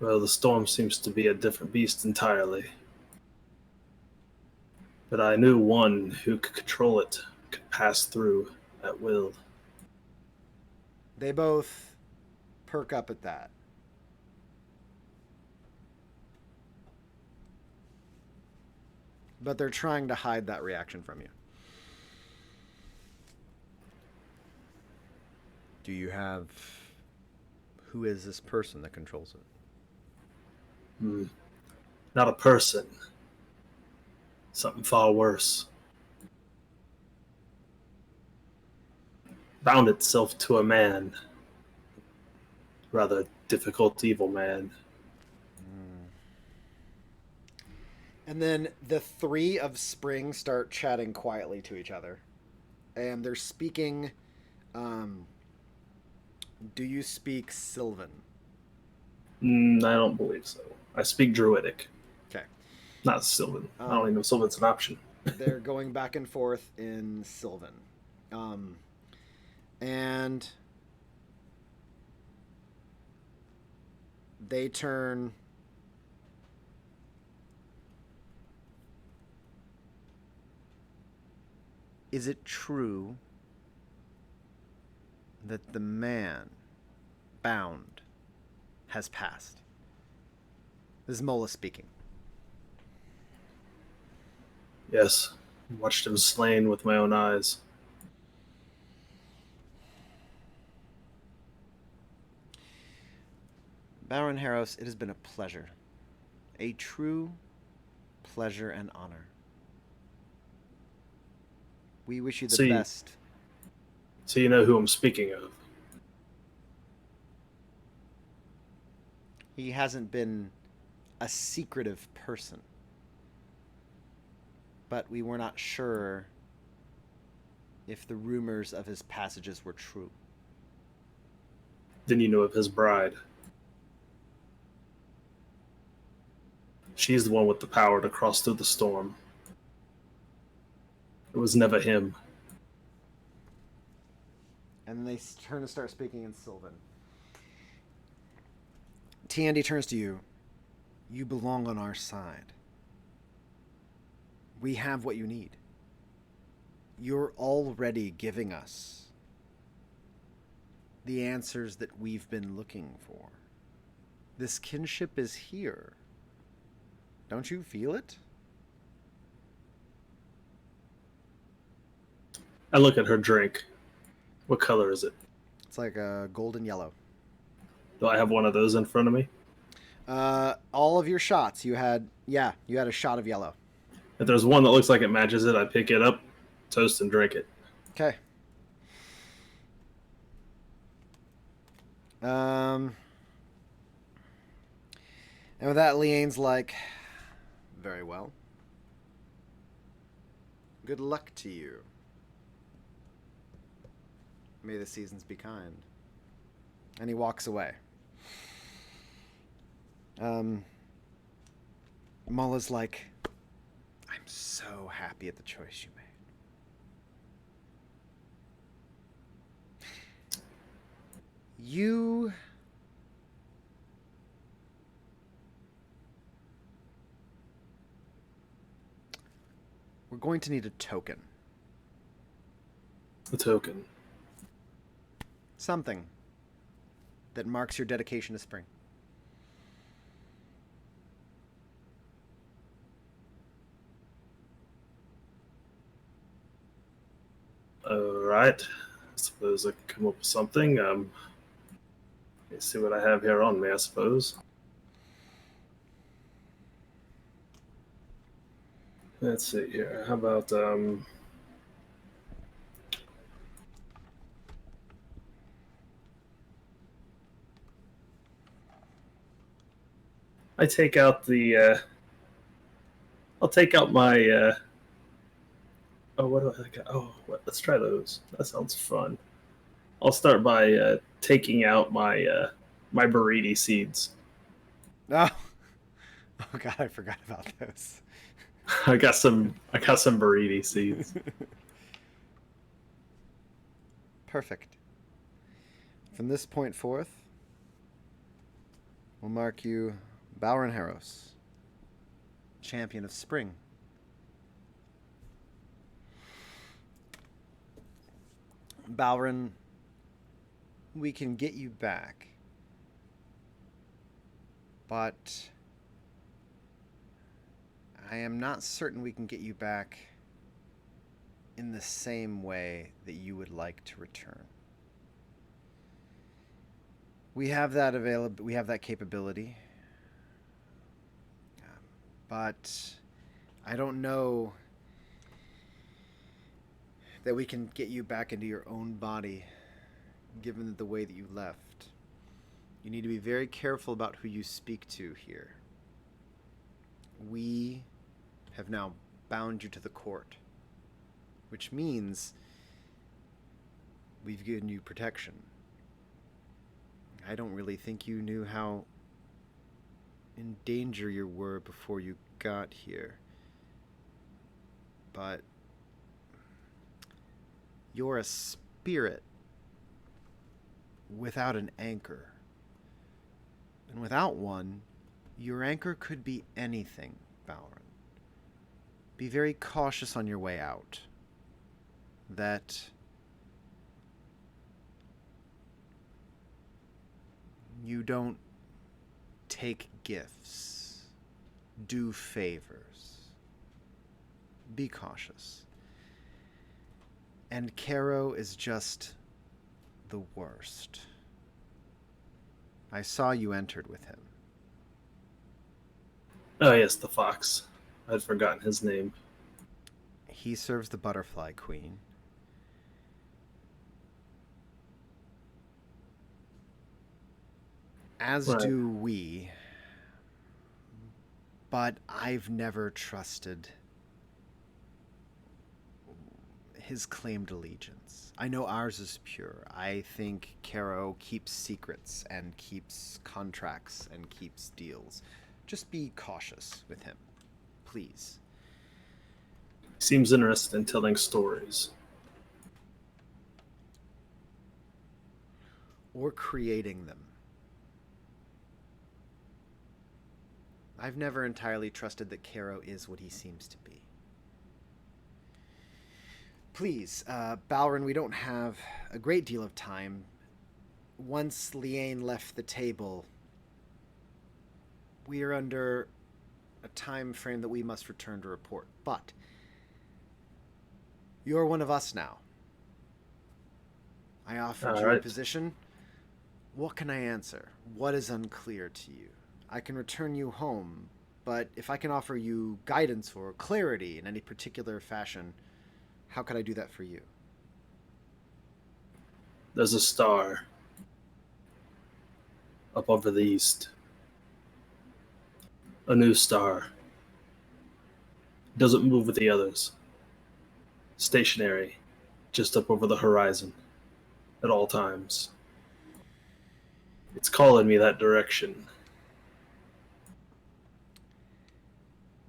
Speaker 1: Well, the storm seems to be a different beast entirely. But I knew one who could control it, could pass through at will.
Speaker 2: They both perk up at that. But they're trying to hide that reaction from you. Do you have... Who is this person that controls it?
Speaker 1: Not a person. Something far worse. Bound itself to a man. Rather difficult, evil man.
Speaker 2: And then the three of Spring start chatting quietly to each other. And they're speaking... do you speak Sylvan?
Speaker 1: I don't believe so. I speak Druidic.
Speaker 2: Okay.
Speaker 1: Not Sylvan. I don't even know if Sylvan's an option.
Speaker 2: They're going back and forth in Sylvan. And they turn... Is it true that the man bound has passed? This is Mola speaking.
Speaker 1: Yes. Watched him slain with my own eyes.
Speaker 2: Baron Harros, it has been a pleasure. A true pleasure and honor. We wish you the best.
Speaker 1: So you know who I'm speaking of?
Speaker 2: He hasn't been a secretive person. But we were not sure if the rumors of his passages were true.
Speaker 1: Then you know of his bride. She's the one with the power to cross through the storm. It was never him.
Speaker 2: And then they turn to start speaking in Sylvan. T&D turns to you. You belong on our side. We have what you need. You're already giving us the answers that we've been looking for. This kinship is here. Don't you feel it?
Speaker 1: I look at her drink. What color is it?
Speaker 2: It's like a golden yellow.
Speaker 1: Do I have one of those in front of me?
Speaker 2: All of your shots, you had a shot of yellow.
Speaker 1: If there's one that looks like it matches it, I pick it up, toast, and drink it.
Speaker 2: Okay. And with that, Liane's like, very well. Good luck to you. May the seasons be kind. And he walks away. Mulla's like, I'm so happy at the choice you made. We're going to need a token.
Speaker 1: A token.
Speaker 2: Something that marks your dedication to spring.
Speaker 1: Alright. I suppose I can come up with something. Let's see what I have here on me, I suppose. Let's see here. How about I take out the I'll take out my oh, what do I got? Oh, let's try those. That sounds fun. I'll start by taking out my my burrito seeds.
Speaker 2: Oh. Oh god, I forgot about those.
Speaker 1: I got some burrito seeds.
Speaker 2: Perfect. From this point forth, we'll mark you Balren Harros, champion of spring. Balren, we can get you back, but I am not certain we can get you back in the same way that you would like to return. We have that available. We have that capability, but I don't know that we can get you back into your own body, given the way that you left. You need to be very careful about who you speak to here. We have now bound you to the court, which means we've given you protection. I don't really think you knew how in danger you were before you got here. But you're a spirit without an anchor. And without one, your anchor could be anything, Balren. Be very cautious on your way out. That you don't take gifts, do favors. Be cautious. And Caro is just the worst. I saw you entered with him.
Speaker 1: Oh yes, the fox. I'd forgotten his name.
Speaker 2: He serves the Butterfly Queen. As
Speaker 1: Right.
Speaker 2: do we. But I've never trusted his claimed allegiance. I know ours is pure. I think Caro keeps secrets and keeps contracts and keeps deals. Just be cautious with him, please.
Speaker 1: Seems interested in telling stories.
Speaker 2: Or creating them. I've never entirely trusted that Caro is what he seems to be. Please, Balren, we don't have a great deal of time. Once Liane left the table, we are under a time frame that we must return to report. But you're one of us now. I offered you a position. What can I answer? What is unclear to you? I can return you home, but if I can offer you guidance or clarity in any particular fashion, how could I do that for you?
Speaker 1: There's a star. up over the east. A new star. Doesn't move with the others. Stationary, just up over the horizon, at all times. It's calling me that direction.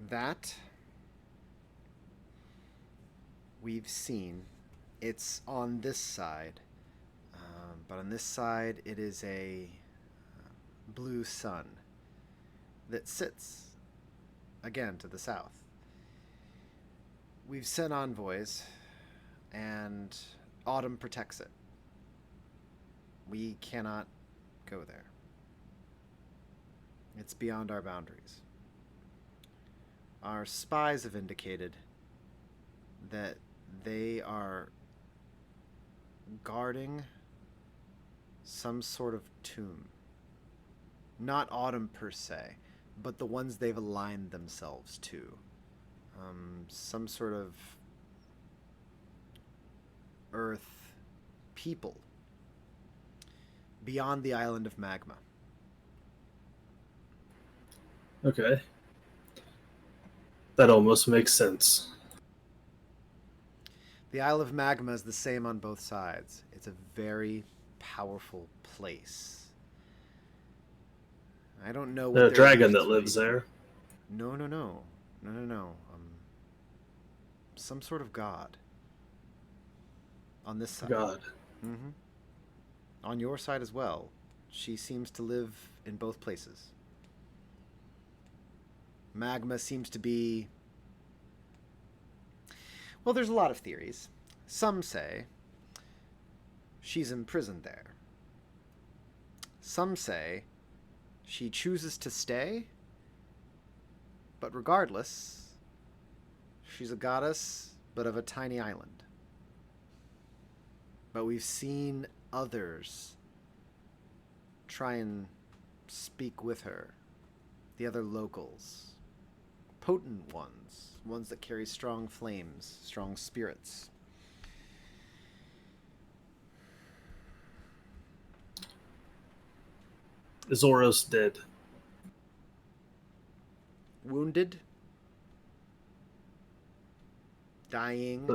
Speaker 2: That we've seen. It's on this side. But on this side, it is a blue sun that sits, again, to the south. We've sent envoys, and Autumn protects it. We cannot go there. It's beyond our boundaries. Our spies have indicated that they are guarding some sort of tomb. Not Autumn per se, but the ones they've aligned themselves to. Some sort of earth people beyond the island of Magma.
Speaker 1: Okay. That almost makes sense.
Speaker 2: The Isle of Magma is the same on both sides. It's a very powerful place. I don't know what
Speaker 1: The dragon that lives there.
Speaker 2: No. Some sort of god. On this side.
Speaker 1: God.
Speaker 2: Mm-hmm. On your side as well. She seems to live in both places. Magma seems to be... Well, there's a lot of theories. Some say she's imprisoned there. Some say she chooses to stay, but regardless, she's a goddess, but of a tiny island. But we've seen others try and speak with her. The other locals. Potent ones. Ones that carry strong flames, strong spirits.
Speaker 1: Is Oros dead?
Speaker 2: Wounded. Dying.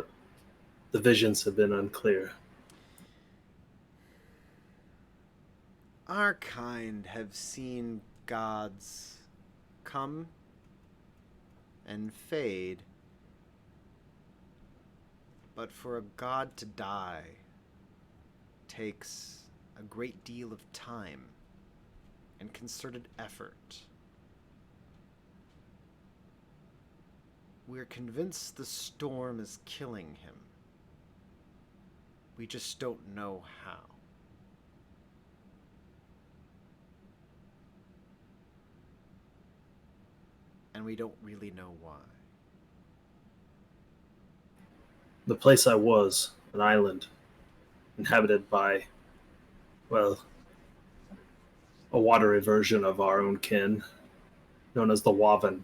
Speaker 1: The visions have been unclear.
Speaker 2: Our kind have seen gods come and fade, but for a god to die takes a great deal of time and concerted effort. We're convinced the storm is killing him. We just don't know how. And we don't really know why.
Speaker 1: The place I was, an island, inhabited by, well, a watery version of our own kin, known as the Waven.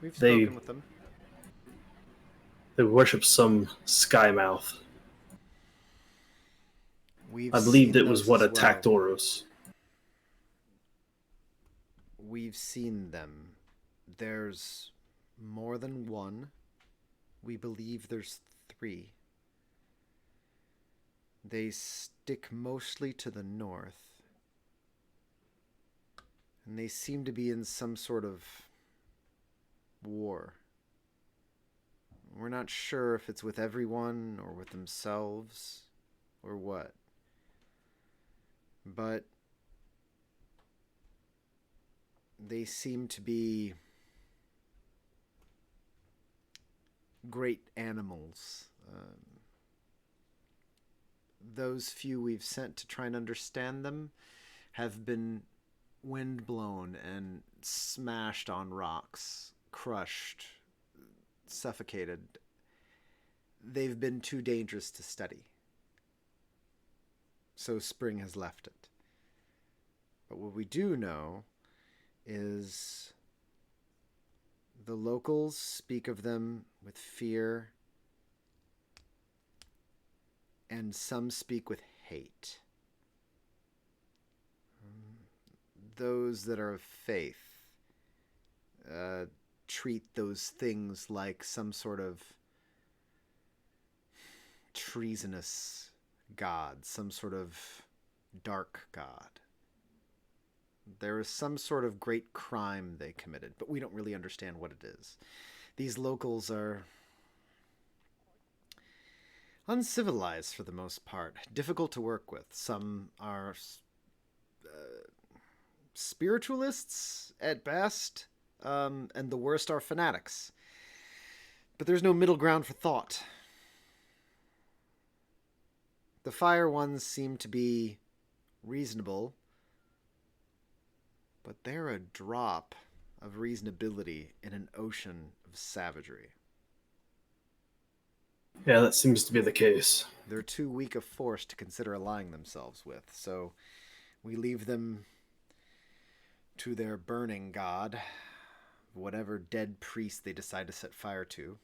Speaker 2: We've spoken with them.
Speaker 1: They worship some skymouth. I believed it was what attacked Oros.
Speaker 2: We've seen them. There's more than one. We believe there's 3. They stick mostly to the north. And they seem to be in some sort of war. We're not sure if it's with everyone or with themselves or what. But they seem to be great animals. Those few we've sent to try and understand them have been windblown and smashed on rocks, crushed, suffocated. They've been too dangerous to study. So Spring has left it. But what we do know is the locals speak of them with fear, and some speak with hate. those that are of faith treat those things like some sort of treasonous god, some sort of dark god. There is some sort of great crime they committed, but we don't really understand what it is. These locals are uncivilized for the most part, difficult to work with. Some are spiritualists at best, and the worst are fanatics. But there's no middle ground for thought. The fire ones seem to be reasonable, but they're a drop of reasonability in an ocean of savagery.
Speaker 1: Yeah, that seems to be the case.
Speaker 2: They're too weak of force to consider allying themselves with, so we leave them to their burning god, whatever dead priest they decide to set fire to.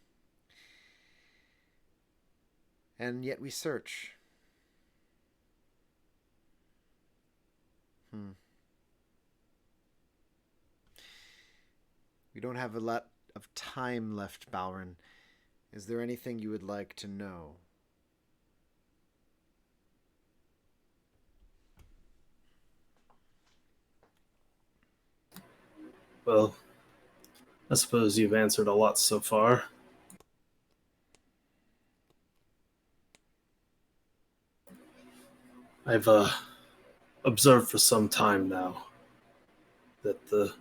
Speaker 2: And yet we search. We don't have a lot of time left, Balren. Is there anything you would like to know?
Speaker 1: Well, I suppose you've answered a lot so far. I've observed for some time now that the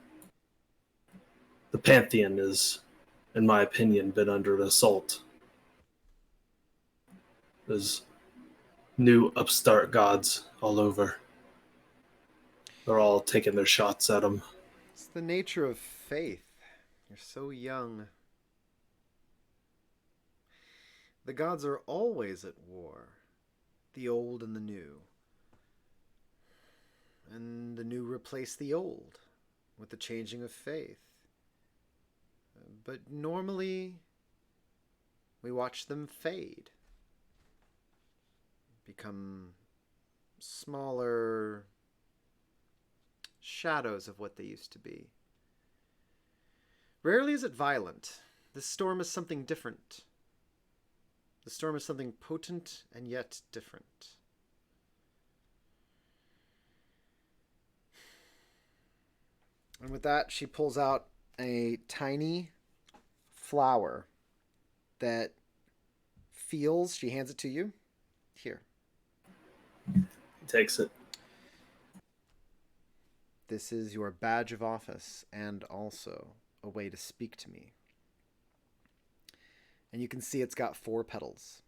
Speaker 1: Pantheon is, in my opinion, been under assault. There's new upstart gods all over. They're all taking their shots at them.
Speaker 2: It's the nature of faith. You're so young. The gods are always at war, the old and the new. And the new replace the old with the changing of faith. But normally, we watch them fade, become smaller shadows of what they used to be. Rarely is it violent. This storm is something different. The storm is something potent and yet different. And with that, she pulls out a tiny flower that feels. She hands it to you. Here.
Speaker 1: He takes it.
Speaker 2: This is your badge of office and also a way to speak to me. And you can see it's got 4 petals.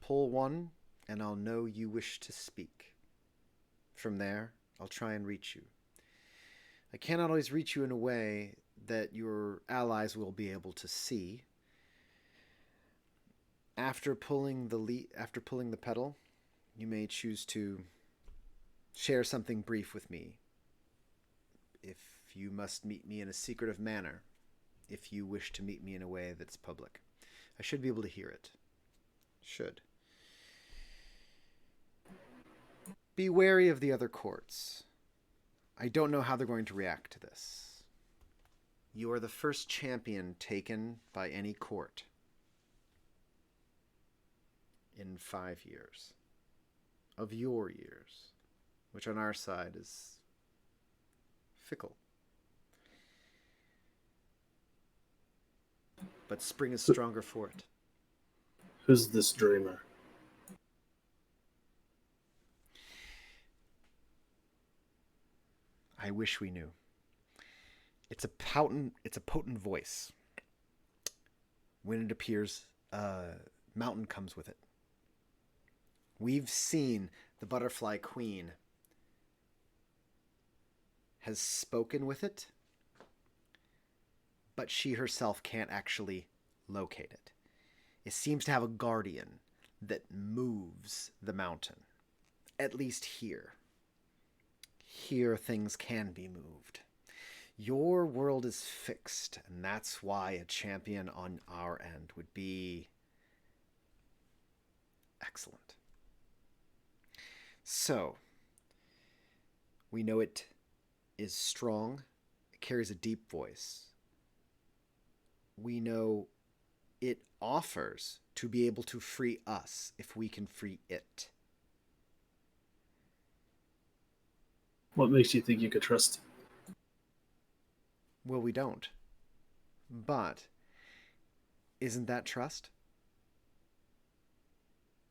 Speaker 2: Pull one, and I'll know you wish to speak. From there, I'll try and reach you. I cannot always reach you in a way that your allies will be able to see. After pulling the petal, you may choose to share something brief with me. If you must meet me in a secretive manner, if you wish to meet me in a way that's public. I should be able to hear it. Should. Be wary of the other courts. I don't know how they're going to react to this. You are the first champion taken by any court in 5 years. Of your years, which on our side is fickle. But spring is stronger for it.
Speaker 1: Who's this dreamer?
Speaker 2: I wish we knew. It's a potent voice. When it appears, mountain comes with it. We've seen the butterfly queen has spoken with it, but she herself can't actually locate it. It seems to have a guardian that moves the mountain, at least here. Here things can be moved. Your world is fixed, and that's why a champion on our end would be excellent. So, we know it is strong. It carries a deep voice. We know it offers to be able to free us if we can free it.
Speaker 1: What makes you think you could trust it?
Speaker 2: Well, we don't. But isn't that trust?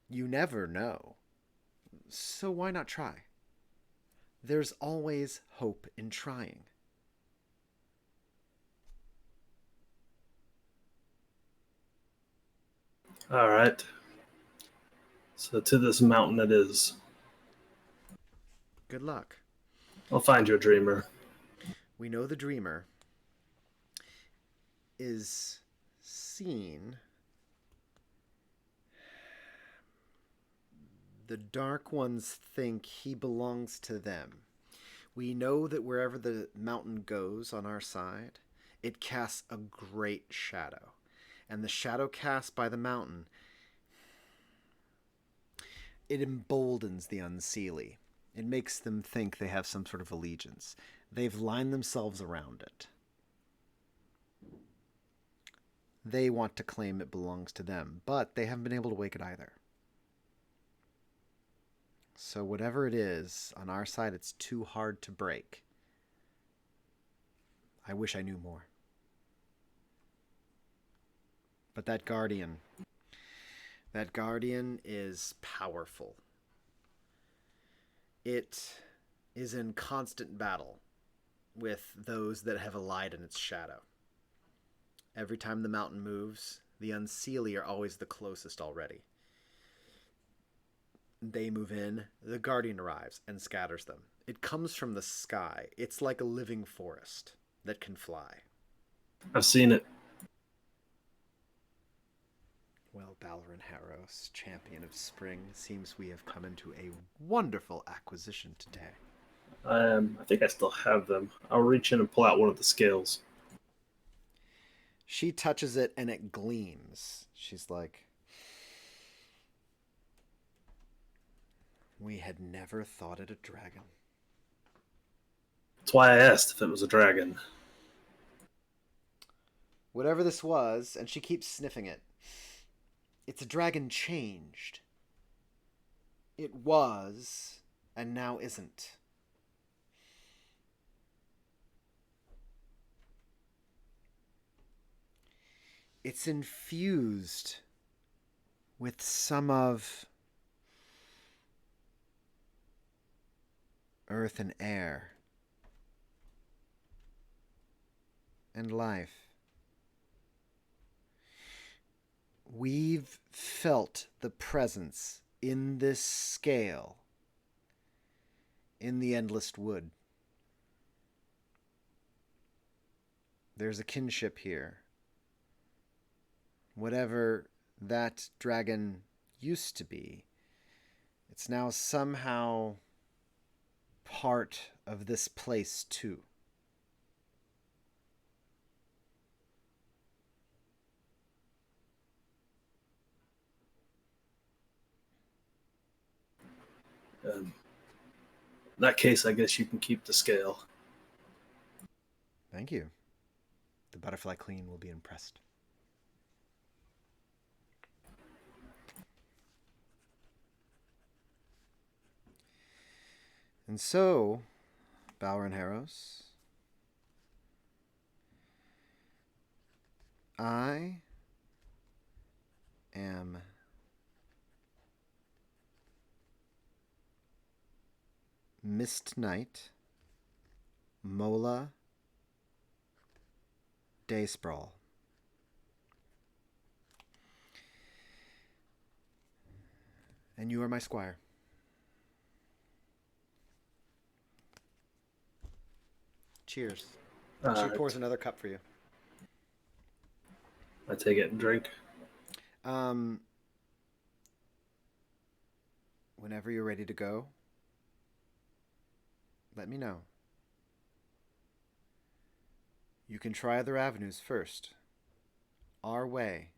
Speaker 2: You never know. So why not try? There's always hope in trying.
Speaker 1: All right. So to this mountain it is.
Speaker 2: Good luck.
Speaker 1: I'll find your dreamer.
Speaker 2: We know the dreamer is seen. The Dark Ones think he belongs to them. We know that wherever the mountain goes on our side, it casts a great shadow. And the shadow cast by the mountain, it emboldens the unseelie. It makes them think they have some sort of allegiance. They've lined themselves around it. They want to claim it belongs to them, but they haven't been able to wake it either. So whatever it is, on our side, it's too hard to break. I wish I knew more. But that guardian is powerful. It is in constant battle with those that have allied in its shadow. Every time the mountain moves, the unseelie are always the closest already. They move in, the guardian arrives and scatters them. It comes from the sky. It's like a living forest that can fly.
Speaker 1: I've seen it.
Speaker 2: Well, Balren Harros, champion of spring, seems we have come into a wonderful acquisition today.
Speaker 1: I think I still have them. I'll reach in and pull out one of the scales.
Speaker 2: She touches it and it gleams. She's like, we had never thought it a dragon.
Speaker 1: That's why I asked if it was a dragon.
Speaker 2: Whatever this was, and she keeps sniffing it. It's a dragon changed. It was, and now isn't. It's infused with some of earth and air and life. We've felt the presence in this scale in the endless wood. There's a kinship here. Whatever that dragon used to be, it's now somehow part of this place too.
Speaker 1: In that case, I guess you can keep the scale.
Speaker 2: Thank you. The Butterfly Queen will be impressed. And so, Balren Harros, I am Mist Knight, Mola Daysprawl. And you are my squire. Cheers. She pours another cup for you.
Speaker 1: I take it and drink.
Speaker 2: Whenever you're ready to go, let me know. You can try other avenues first. Our way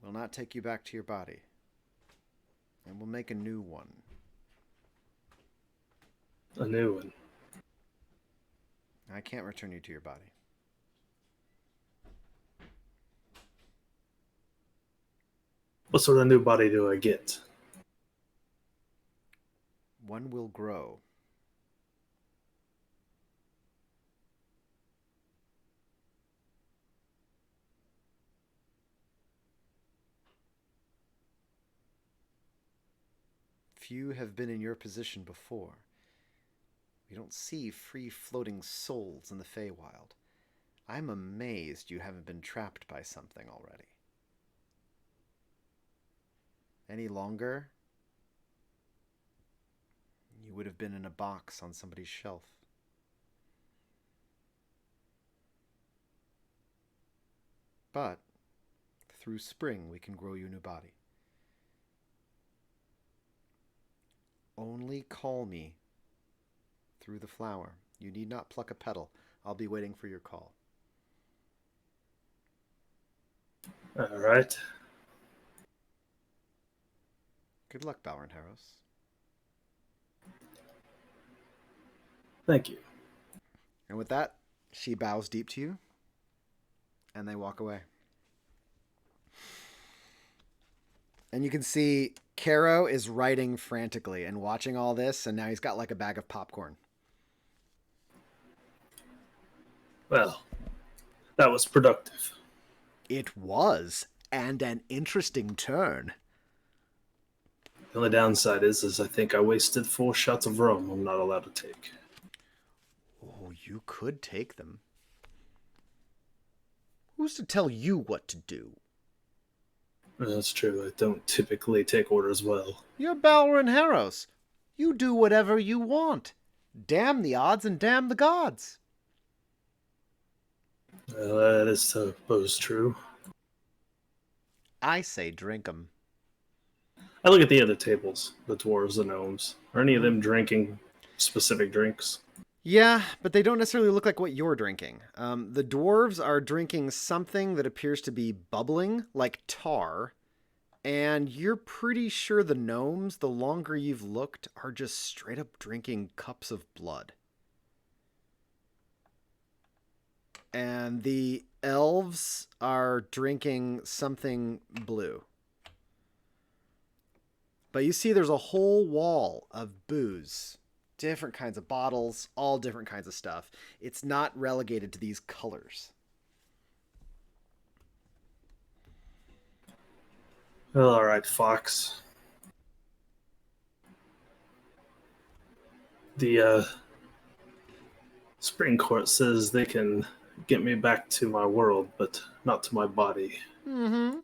Speaker 2: will not take you back to your body, and we'll make a new one.
Speaker 1: A new one.
Speaker 2: I can't return you to your body.
Speaker 1: What sort of new body do I get?
Speaker 2: One will grow. Few have been in your position before. We don't see free-floating souls in the Feywild. I'm amazed you haven't been trapped by something already. Any longer, you would have been in a box on somebody's shelf. But through spring, we can grow you a new body. Only call me through the flower. You need not pluck a petal. I'll be waiting for your call.
Speaker 1: All right.
Speaker 2: Good luck, Balren Harros.
Speaker 1: Thank you.
Speaker 2: And with that, she bows deep to you, and they walk away. And you can see Caro is writing frantically and watching all this, and now he's got like a bag of popcorn.
Speaker 1: Well, that was productive.
Speaker 2: It was, and an interesting turn.
Speaker 1: The only downside is I think I wasted 4 shots of rum I'm not allowed to take.
Speaker 2: Oh, you could take them. Who's to tell you what to do?
Speaker 1: That's true. I don't typically take orders well.
Speaker 2: You're Balren Harros. You do whatever you want. Damn the odds and damn the gods.
Speaker 1: Well, that is suppose true.
Speaker 2: I say drink 'em.
Speaker 1: I look at the other tables, the dwarves, the gnomes. Are any of them drinking specific drinks?
Speaker 2: Yeah, but they don't necessarily look like what you're drinking. The dwarves are drinking something that appears to be bubbling, like tar. And you're pretty sure the gnomes, the longer you've looked, are just straight up drinking cups of blood. And the elves are drinking something blue. But you see there's a whole wall of booze. Different kinds of bottles, all different kinds of stuff. It's not relegated to these colors.
Speaker 1: Well, all right, Fox. The Spring Court says they can get me back to my world, but not to my body.
Speaker 2: Mm-hmm.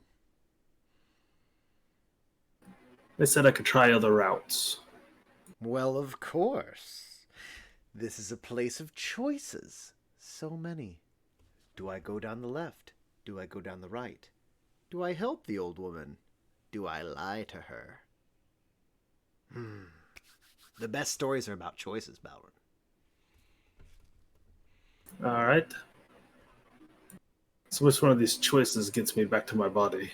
Speaker 1: They said I could try other routes.
Speaker 2: Well, of course. This is a place of choices. So many. Do I go down the left? Do I go down the right? Do I help the old woman? Do I lie to her? The best stories are about choices, Balren.
Speaker 1: All right. So which one of these choices gets me back to my body?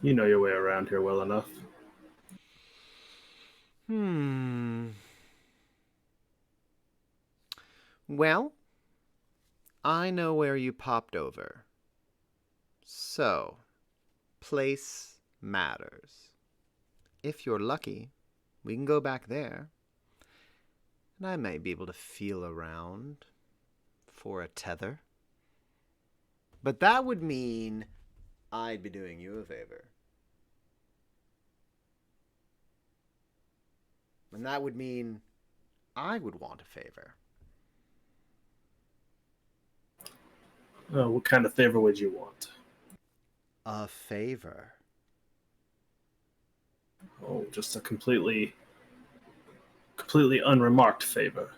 Speaker 1: You know your way around here well enough.
Speaker 2: Well, I know where you popped over. So, place matters. If you're lucky, we can go back there. And I might be able to feel around for a tether. But that would mean I'd be doing you a favor. And that would mean I would want a favor.
Speaker 1: What kind of favor would you want?
Speaker 2: A favor.
Speaker 1: Oh, just a completely unremarked favor.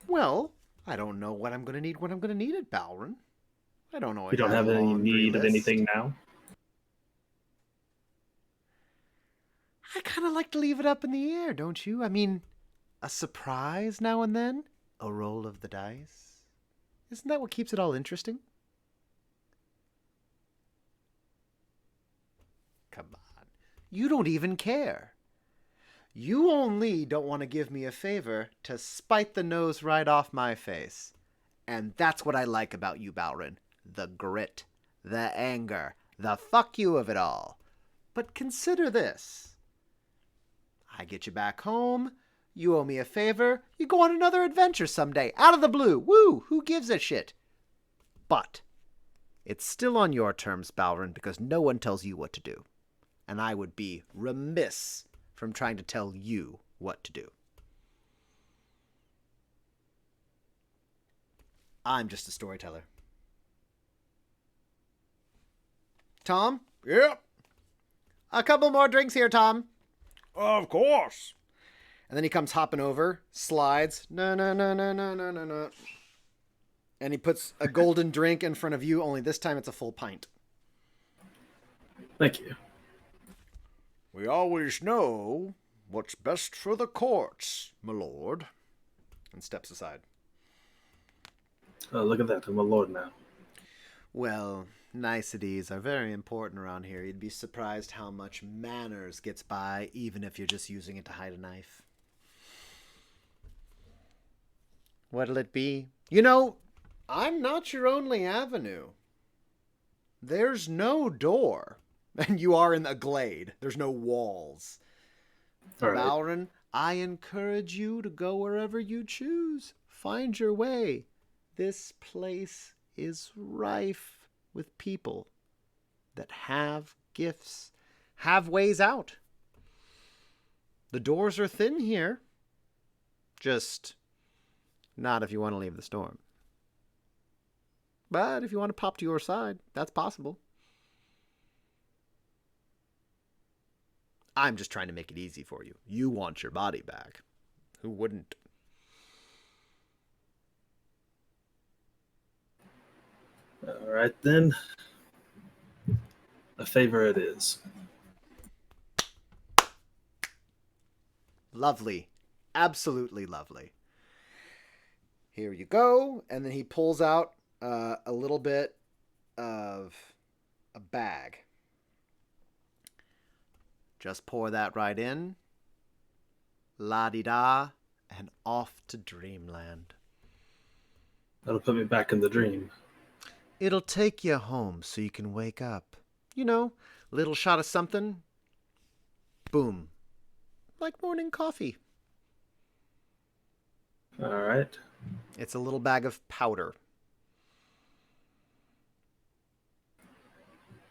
Speaker 2: Well, I don't know what I'm going to need when I'm going to need it, Balren. I don't know.
Speaker 1: You don't have any need of anything now?
Speaker 2: I kind of like to leave it up in the air, don't you? I mean, a surprise now and then? A roll of the dice? Isn't that what keeps it all interesting? Come on. You don't even care. You only don't want to give me a favor to spite the nose right off my face. And that's what I like about you, Balren. The grit, the anger, the fuck you of it all. But consider this. I get you back home. You owe me a favor. You go on another adventure someday. Out of the blue. Woo! Who gives a shit? But it's still on your terms, Balren, because no one tells you what to do. And I would be remiss from trying to tell you what to do. I'm just a storyteller. Tom?
Speaker 3: Yep,
Speaker 2: A couple more drinks here, Tom.
Speaker 3: of course.
Speaker 2: And then he comes hopping over, slides. No. And he puts a golden drink in front of you, only this time it's a full pint.
Speaker 1: Thank you.
Speaker 3: We always know what's best for the courts, my lord.
Speaker 2: And steps aside.
Speaker 1: Oh, look at that. I'm a lord now.
Speaker 2: Well, niceties are very important around here. You'd be surprised how much manners gets by, even if you're just using it to hide a knife. What'll it be? You know, I'm not your only avenue. There's no door. And you are in a glade. There's no walls.
Speaker 1: All right.
Speaker 2: Balren, I encourage you to go wherever you choose. Find your way. This place is rife with people that have gifts, have ways out. The doors are thin here. Just not if you want to leave the storm. But if you want to pop to your side, that's possible. I'm just trying to make it easy for you. You want your body back. Who wouldn't?
Speaker 1: All right, then. A favor it is.
Speaker 2: Lovely. Absolutely lovely. Here you go. And then he pulls out a little bit of a bag. Just pour that right in. La-di-da. And off to dreamland.
Speaker 1: That'll put me back in the dream.
Speaker 2: It'll take you home so you can wake up. You know, little shot of something. Boom. Like morning coffee.
Speaker 1: All right.
Speaker 2: It's a little bag of powder.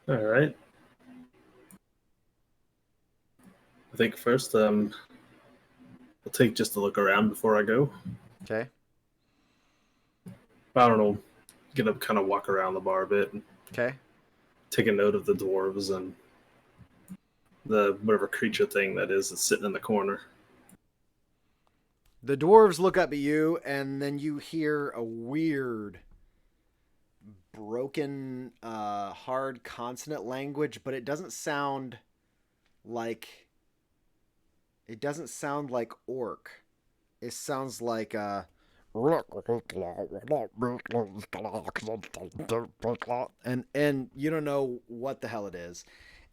Speaker 1: All right. I think first, I'll take just a look around before I go.
Speaker 2: Okay.
Speaker 1: I don't know. Get up, kind of walk around the bar a bit, and
Speaker 2: Okay.
Speaker 1: take a note of the dwarves and the whatever creature thing that is that's sitting in the corner.
Speaker 2: The dwarves look up at you, and then you hear a weird, broken, hard consonant language, but it doesn't sound like orc. It sounds like and you don't know what the hell it is.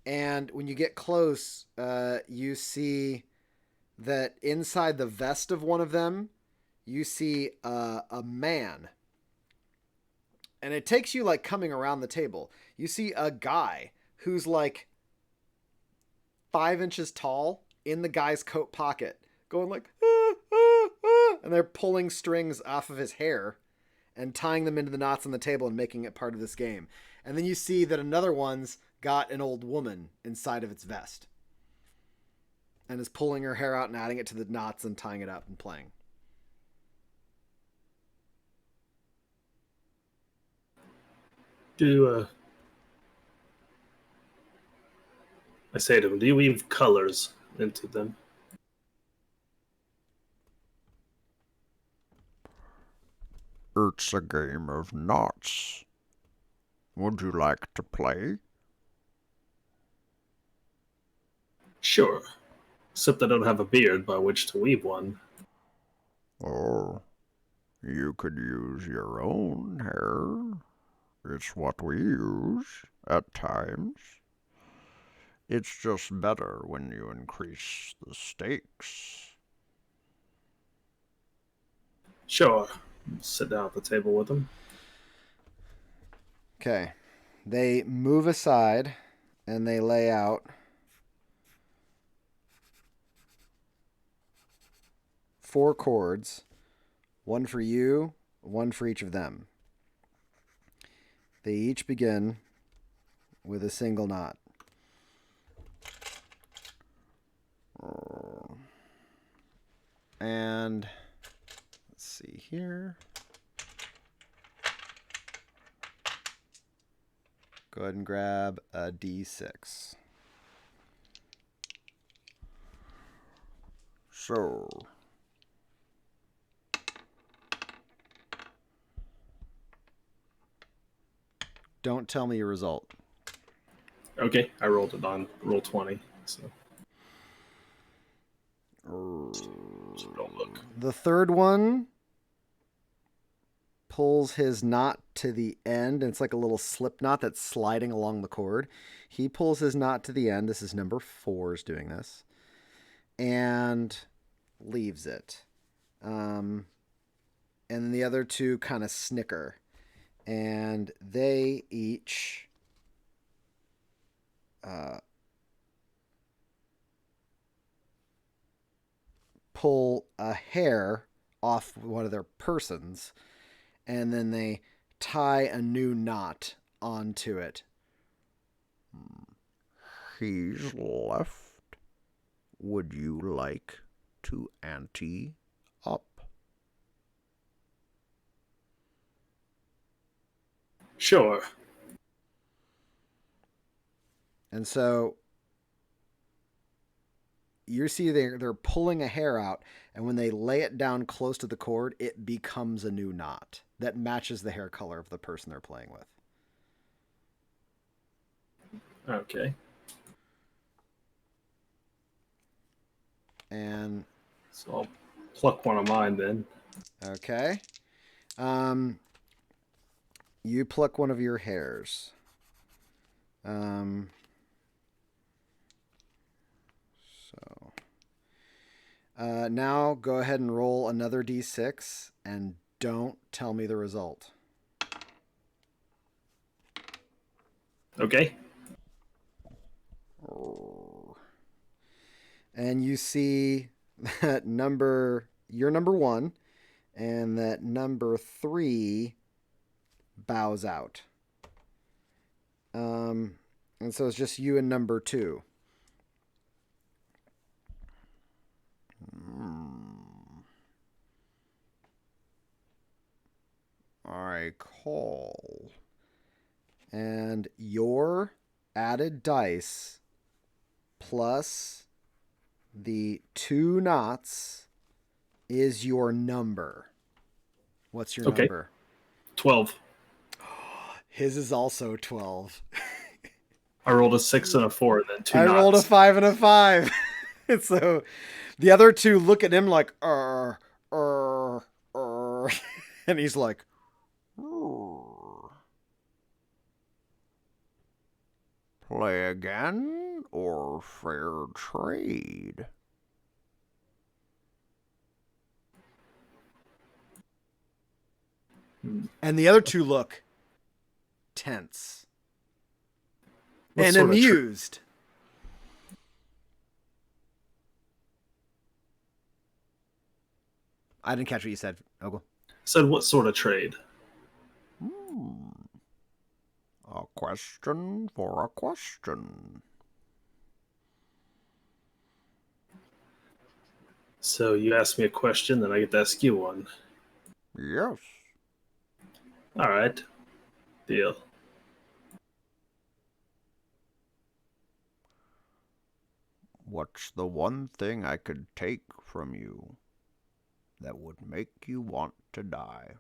Speaker 2: And when you get close, you see that inside the vest of one of them, you see a man. And it takes you like coming around the table. You see a guy who's like 5 inches tall in the guy's coat pocket, going like, ah, ah, ah, and they're pulling strings off of his hair and tying them into the knots on the table and making it part of this game. And then you see that another one's got an old woman inside of its vest and is pulling her hair out and adding it to the knots and tying it up and playing.
Speaker 1: I say to him, do you weave colors into them?
Speaker 3: It's a game of knots. Would you like to play?
Speaker 1: Sure. Except I don't have a beard by which to weave one.
Speaker 3: Oh, you could use your own hair. It's what we use at times. It's just better when you increase the stakes.
Speaker 1: Sure. Sit down at the table with him.
Speaker 2: Okay. They move aside and they lay out 4 chords, one for you, one for each of them. They each begin with a single knot. And let's see here. Go ahead and grab a D6.
Speaker 3: So,
Speaker 2: Don't tell me your result.
Speaker 1: Okay, I rolled it on roll 20. So don't look.
Speaker 2: The third one pulls his knot to the end, and it's like a little slip knot that's sliding along the cord. He pulls his knot to the end. This is number 4 is doing this. And leaves it. And then the other 2 kind of snicker. And they each pull a hair off one of their persons, and then they tie a new knot onto it.
Speaker 3: he's left. Would you like to ante up?
Speaker 1: Sure.
Speaker 2: And so you see they're pulling a hair out, and when they lay it down close to the cord, it becomes a new knot that matches the hair color of the person they're playing with.
Speaker 1: Okay.
Speaker 2: And
Speaker 1: So I'll pluck one of mine then.
Speaker 2: okay. You pluck one of your hairs. Now go ahead and roll another d6 and don't tell me the result.
Speaker 1: Okay.
Speaker 2: And you see that you're number 1, and that number 3 bows out. And so it's just you and number 2.
Speaker 3: I call.
Speaker 2: And your added dice plus the 2 knots is your number. What's your number?
Speaker 1: 12.
Speaker 2: His is also 12.
Speaker 1: I rolled a 6 and a 4, and then 2
Speaker 2: I
Speaker 1: knots.
Speaker 2: rolled a 5 and a 5. And so the other 2 look at him like, and he's like,
Speaker 3: Play again or fair trade?
Speaker 2: and the other 2 look tense
Speaker 1: What
Speaker 2: and
Speaker 1: sort of
Speaker 2: amused. I didn't catch what you said, Ogle.
Speaker 1: Said what sort of trade?
Speaker 3: A question for a question.
Speaker 1: So you ask me a question, then I get to ask you one.
Speaker 3: Yes.
Speaker 1: All right. Deal.
Speaker 3: What's the one thing I could take from you that would make you want to die?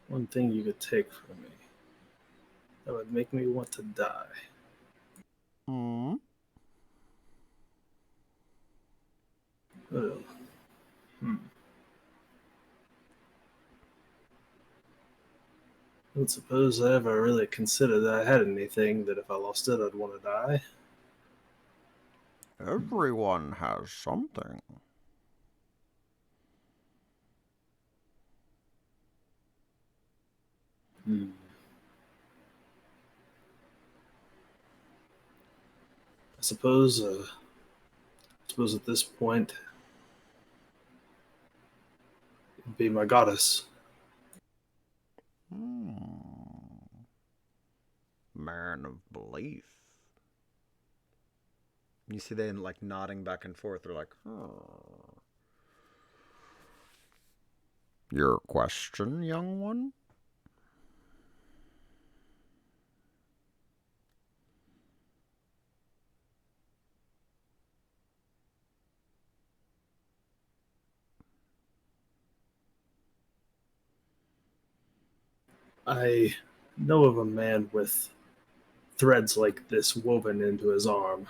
Speaker 1: One thing you could take from me that would make me want to die. Ugh. don't suppose I ever really considered that I had anything that if I lost it, I'd want to die.
Speaker 3: Everyone has something.
Speaker 1: Hmm. I suppose at this point, it'd be my goddess.
Speaker 3: Hmm. Man of belief. You see them like nodding back and forth. They're like, oh. Your question, young one?
Speaker 1: I know of a man with threads like this woven into his arm.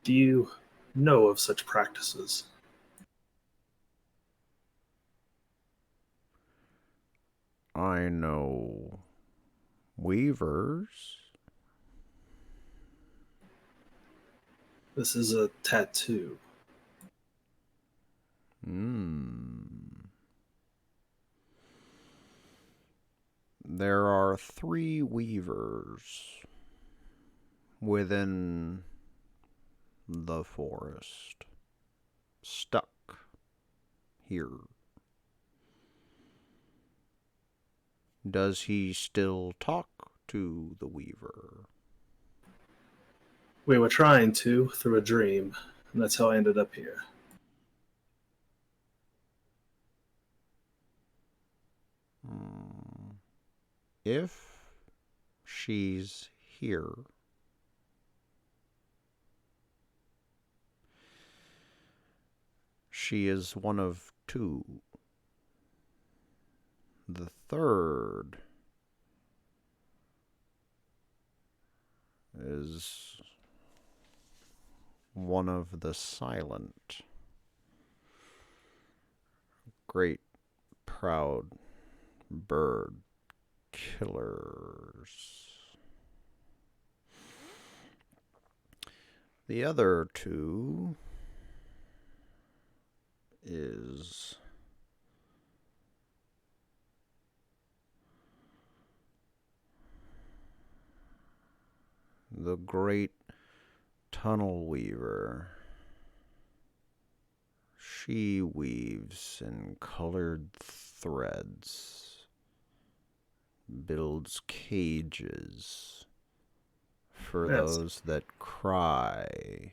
Speaker 1: Do you know of such practices?
Speaker 3: I know weavers.
Speaker 1: This is a tattoo.
Speaker 3: Hmm. There are 3 weavers within the forest, stuck here. Does he still talk to the weaver?
Speaker 1: We were trying to through a dream, and that's how I ended up here.
Speaker 3: Hmm. If she's here, she is one of 2. The third is one of the silent, great, proud bird killers. The other 2 is the great tunnel weaver. She weaves in colored threads, builds cages for
Speaker 1: Yes,
Speaker 3: those that cry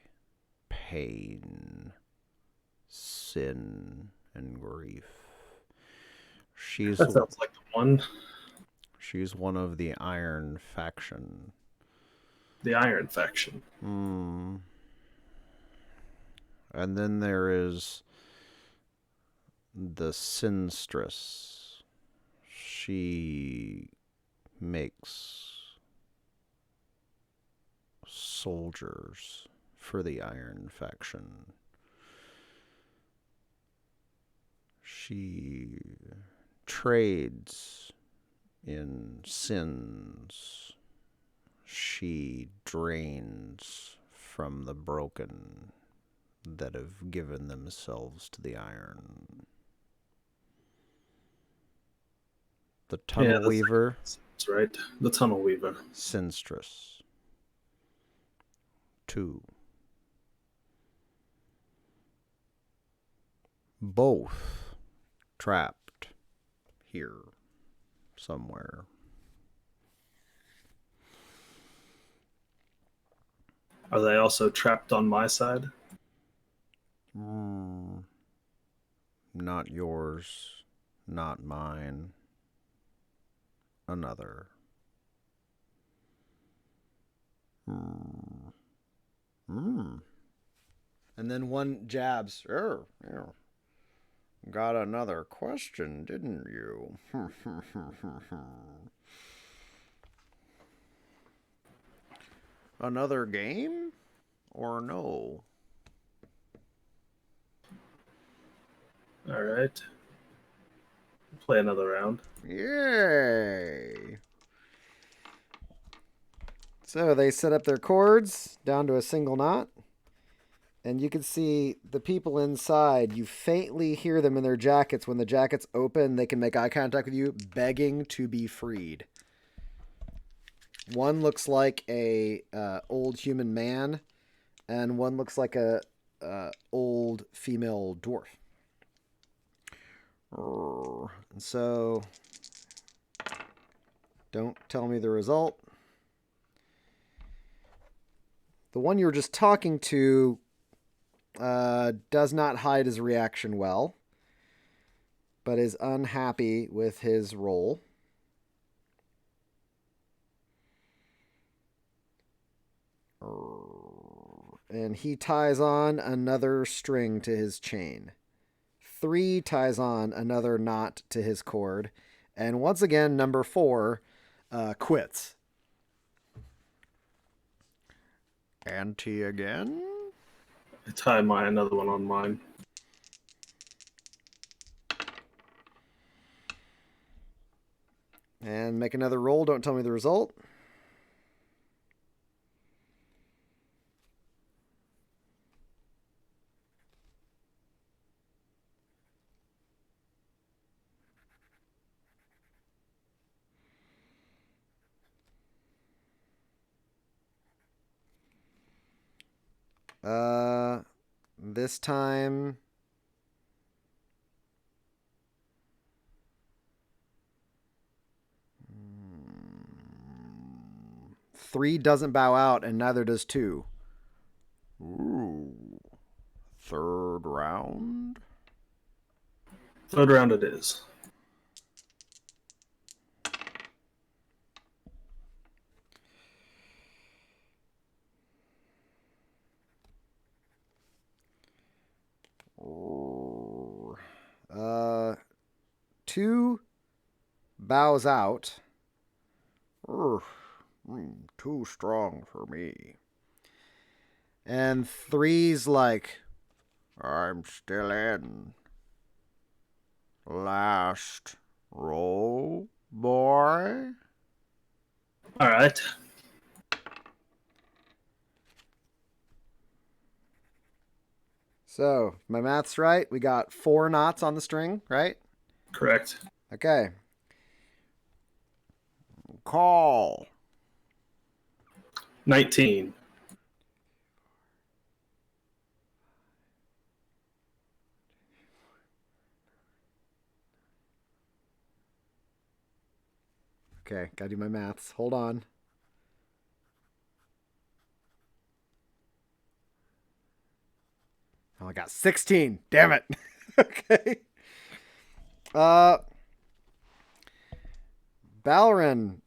Speaker 3: pain, sin, and grief.
Speaker 1: that sounds like the one.
Speaker 3: She's one of the Iron faction.
Speaker 1: The Iron Faction.
Speaker 3: Hmm. And then there is the Sinstress. She makes soldiers for the Iron faction. She trades in sins. She drains from the broken that have given themselves to the iron. The
Speaker 1: Yeah,
Speaker 3: Tunnel Weaver,
Speaker 1: that's right. The Tunnel Weaver.
Speaker 3: Sinstress. 2. Both trapped here somewhere.
Speaker 1: Are they also trapped on my side?
Speaker 3: Not yours, not mine. Another. And then one jabs. Got another question, didn't you? Another game? or no?
Speaker 1: All right. Play another round.
Speaker 3: Yay!
Speaker 2: So they set up their cords down to a single knot. And you can see the people inside. You faintly hear them in their jackets. When the jackets open, they can make eye contact with you, begging to be freed. One looks like a old human man, and one looks like a old female dwarf. And so, don't tell me the result. The one you were just talking to does not hide his reaction well, but is unhappy with his role. And he ties on another string to his chain. 3 ties on another knot to his cord. And once again, number 4 quits.
Speaker 3: Auntie again?
Speaker 1: I tie another one on mine.
Speaker 2: And make another roll. Don't tell me the result. This time, three doesn't bow out, and neither does 2.
Speaker 3: Ooh. Third round?
Speaker 1: Third round it is.
Speaker 2: Two bows out.
Speaker 3: Too strong for me.
Speaker 2: And 3's like,
Speaker 3: I'm still in. Last roll, boy.
Speaker 1: All right.
Speaker 2: so if my math's right, we got 4 knots on the string, right?
Speaker 1: Correct.
Speaker 2: Okay.
Speaker 3: Call.
Speaker 1: 19.
Speaker 2: Okay, gotta do my maths. Hold on. Oh, I got 16. Damn it. Okay. Balren,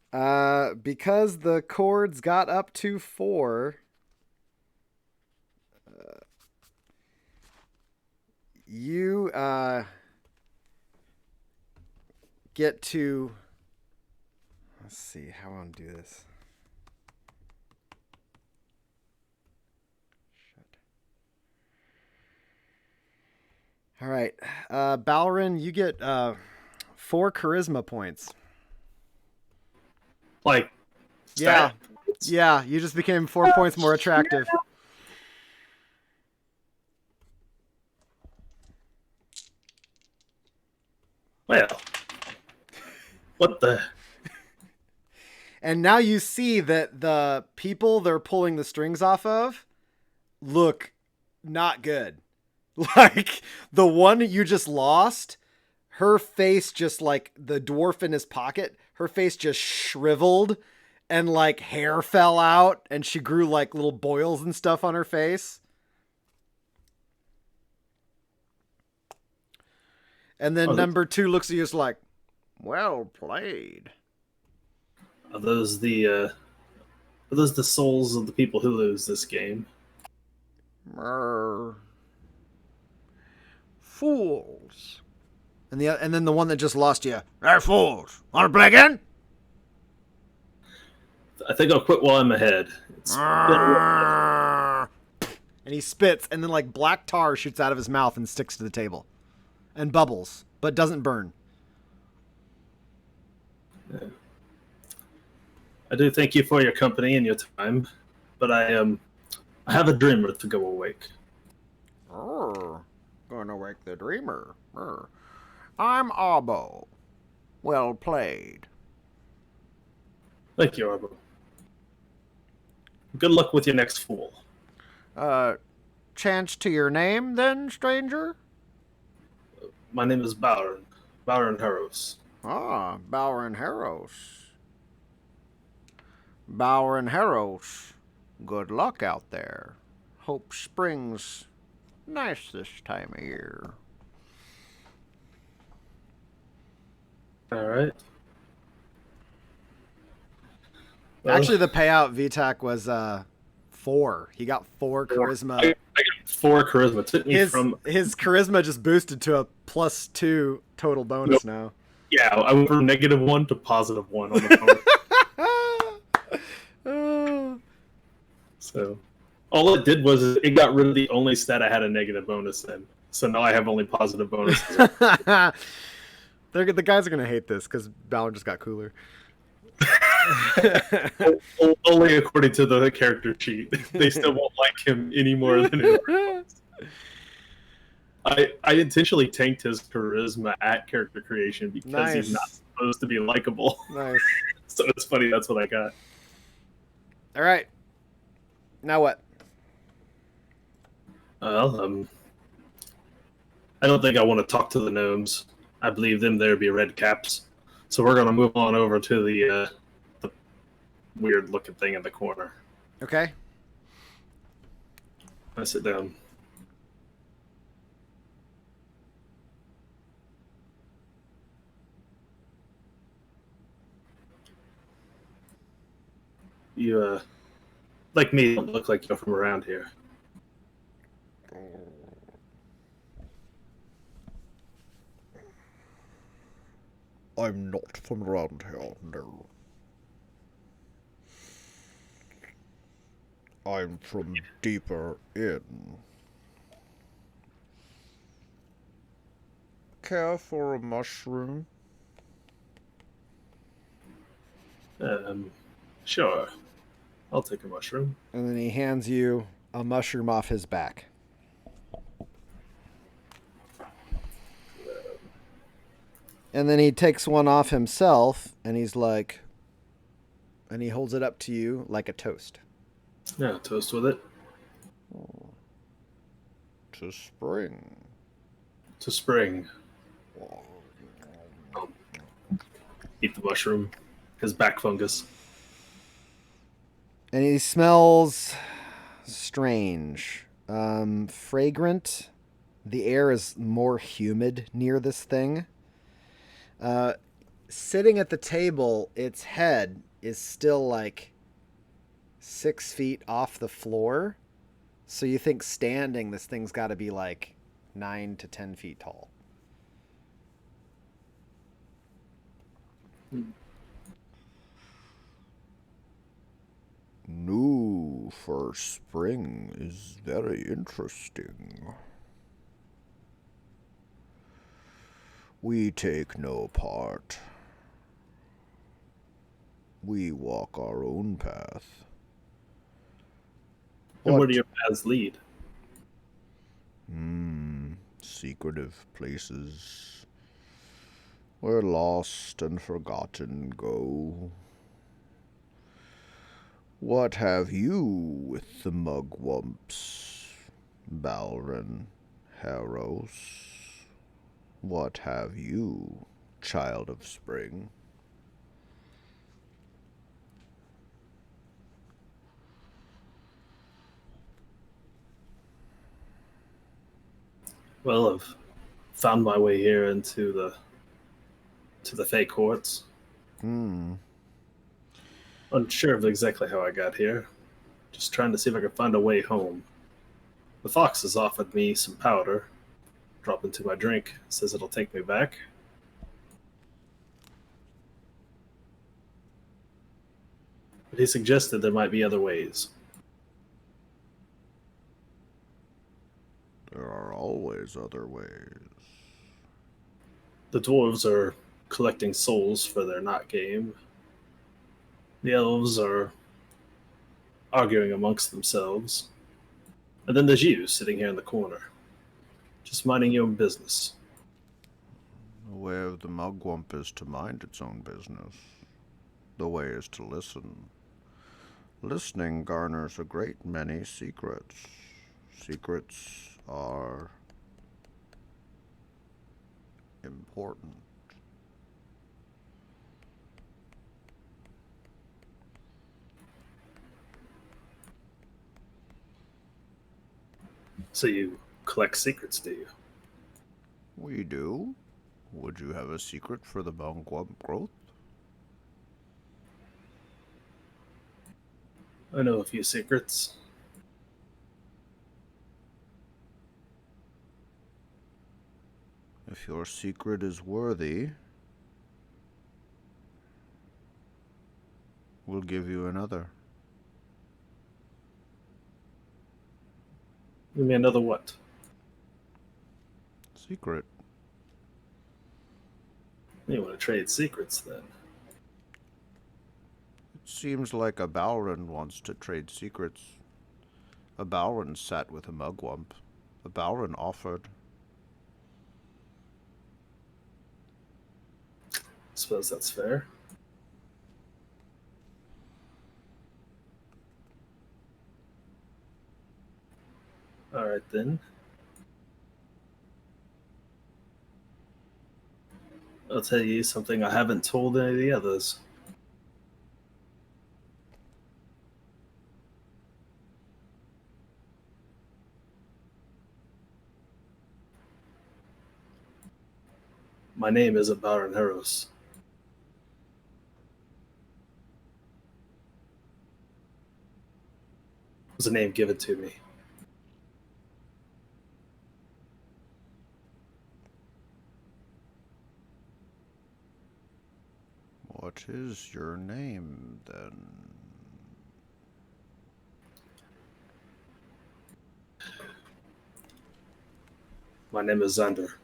Speaker 2: because the chords got up to 4, you get to... Let's see how I want to do this. All right. Balren, you get 4 charisma points.
Speaker 1: Like,
Speaker 2: Yeah.
Speaker 1: stat.
Speaker 2: Yeah, you just became 4 points more attractive.
Speaker 1: Well, what the?
Speaker 2: And now you see that the people they're pulling the strings off of look not good. Like, the one you just lost, her face just like the dwarf in his pocket, her face just shriveled and like hair fell out and she grew like little boils and stuff on her face. And then number 2 looks at you just like,
Speaker 3: Well played.
Speaker 1: Are those the souls of the people who lose this game?
Speaker 3: Fools.
Speaker 2: and then the one that just lost you.
Speaker 3: They're fools. Want to play again?
Speaker 1: I think I'll quit while I'm ahead. It's been a while.
Speaker 2: And he spits, and then like black tar shoots out of his mouth and sticks to the table. And bubbles, but doesn't burn.
Speaker 1: Yeah. I do thank you for your company and your time, but I have a dreamer to go awake.
Speaker 3: Gonna wake the dreamer. I'm Abo. Well played.
Speaker 1: Thank you, Arbo. Good luck with your next fool.
Speaker 3: Chance to your name, then, stranger?
Speaker 1: My name is Balren. Balren Harrows.
Speaker 3: Ah, Balren Harrows. Balren Harrows. Good luck out there. Hope spring's nice this time of year.
Speaker 1: All right.
Speaker 2: Well, actually, the payout VTAC was 4. He got 4 charisma.
Speaker 1: I got 4 charisma. It took me
Speaker 2: his charisma just boosted to a +2 total bonus now.
Speaker 1: Yeah, I went from -1 to +1 on the phone. So all it did was it got rid of the only stat I had a negative bonus in. So now I have only positive bonuses.
Speaker 2: The guys are gonna hate this because Balren just got cooler.
Speaker 1: Only according to the character sheet. They still won't like him any more than it was. I intentionally tanked his charisma at character creation because he's not supposed to be likable.
Speaker 2: Nice.
Speaker 1: So it's funny, that's what I got.
Speaker 2: All right. Now what?
Speaker 1: Well, I don't think I want to talk to the gnomes. I believe them there be red caps. So we're going to move on over to the weird-looking thing in the corner.
Speaker 2: Okay.
Speaker 1: I sit down. You, like me, don't look like you're from around here.
Speaker 3: I'm not from around here, no. I'm from deeper in. Care for a mushroom?
Speaker 1: Sure. I'll take a mushroom.
Speaker 2: And then he hands you a mushroom off his back. And then he takes one off himself, and he's like, and he holds it up to you like a toast.
Speaker 1: Yeah, toast with it.
Speaker 3: To spring.
Speaker 1: To spring. Eat the mushroom. His back fungus.
Speaker 2: And he smells strange. Fragrant. The air is more humid near this thing. Sitting at the table, its head is still like 6 feet off the floor. So you think standing, this thing's got to be like 9 to 10 feet tall.
Speaker 3: New for spring is very interesting. We take no part. We walk our own path.
Speaker 1: And where do your paths lead?
Speaker 3: Secretive places where lost and forgotten go. What have you with the mugwumps, Balren Harrows? What have you, child of spring?
Speaker 1: Well, I've found my way here into the Fey courts. Unsure of exactly how I got here. Just trying to see if I can find a way home. The fox has offered me some powder. Drop into my drink. Says it'll take me back. But he suggested there might be other ways.
Speaker 3: always other ways.
Speaker 1: The dwarves are collecting souls for their knot game. The elves are arguing amongst themselves. And then there's you, sitting here in the corner, just minding your own business.
Speaker 3: The way of the mugwump is to mind its own business. The way is to listen. Listening garners a great many secrets. Secrets are important.
Speaker 1: So you collect secrets, do you?
Speaker 3: We do. Would you have a secret for the mugwump growth?
Speaker 1: I know a few secrets.
Speaker 3: If your secret is worthy, we'll give you another.
Speaker 1: You mean another what?
Speaker 3: Secret.
Speaker 1: You want to trade secrets, then?
Speaker 3: It seems like a Balren wants to trade secrets. A Balren sat with a mugwump. A Balren offered.
Speaker 1: Suppose that's fair. Alright, then. I'll tell you something I haven't told any of the others. My name isn't Baron Heros. It was a name given to me.
Speaker 3: What is your name, then?
Speaker 1: My name is Xander.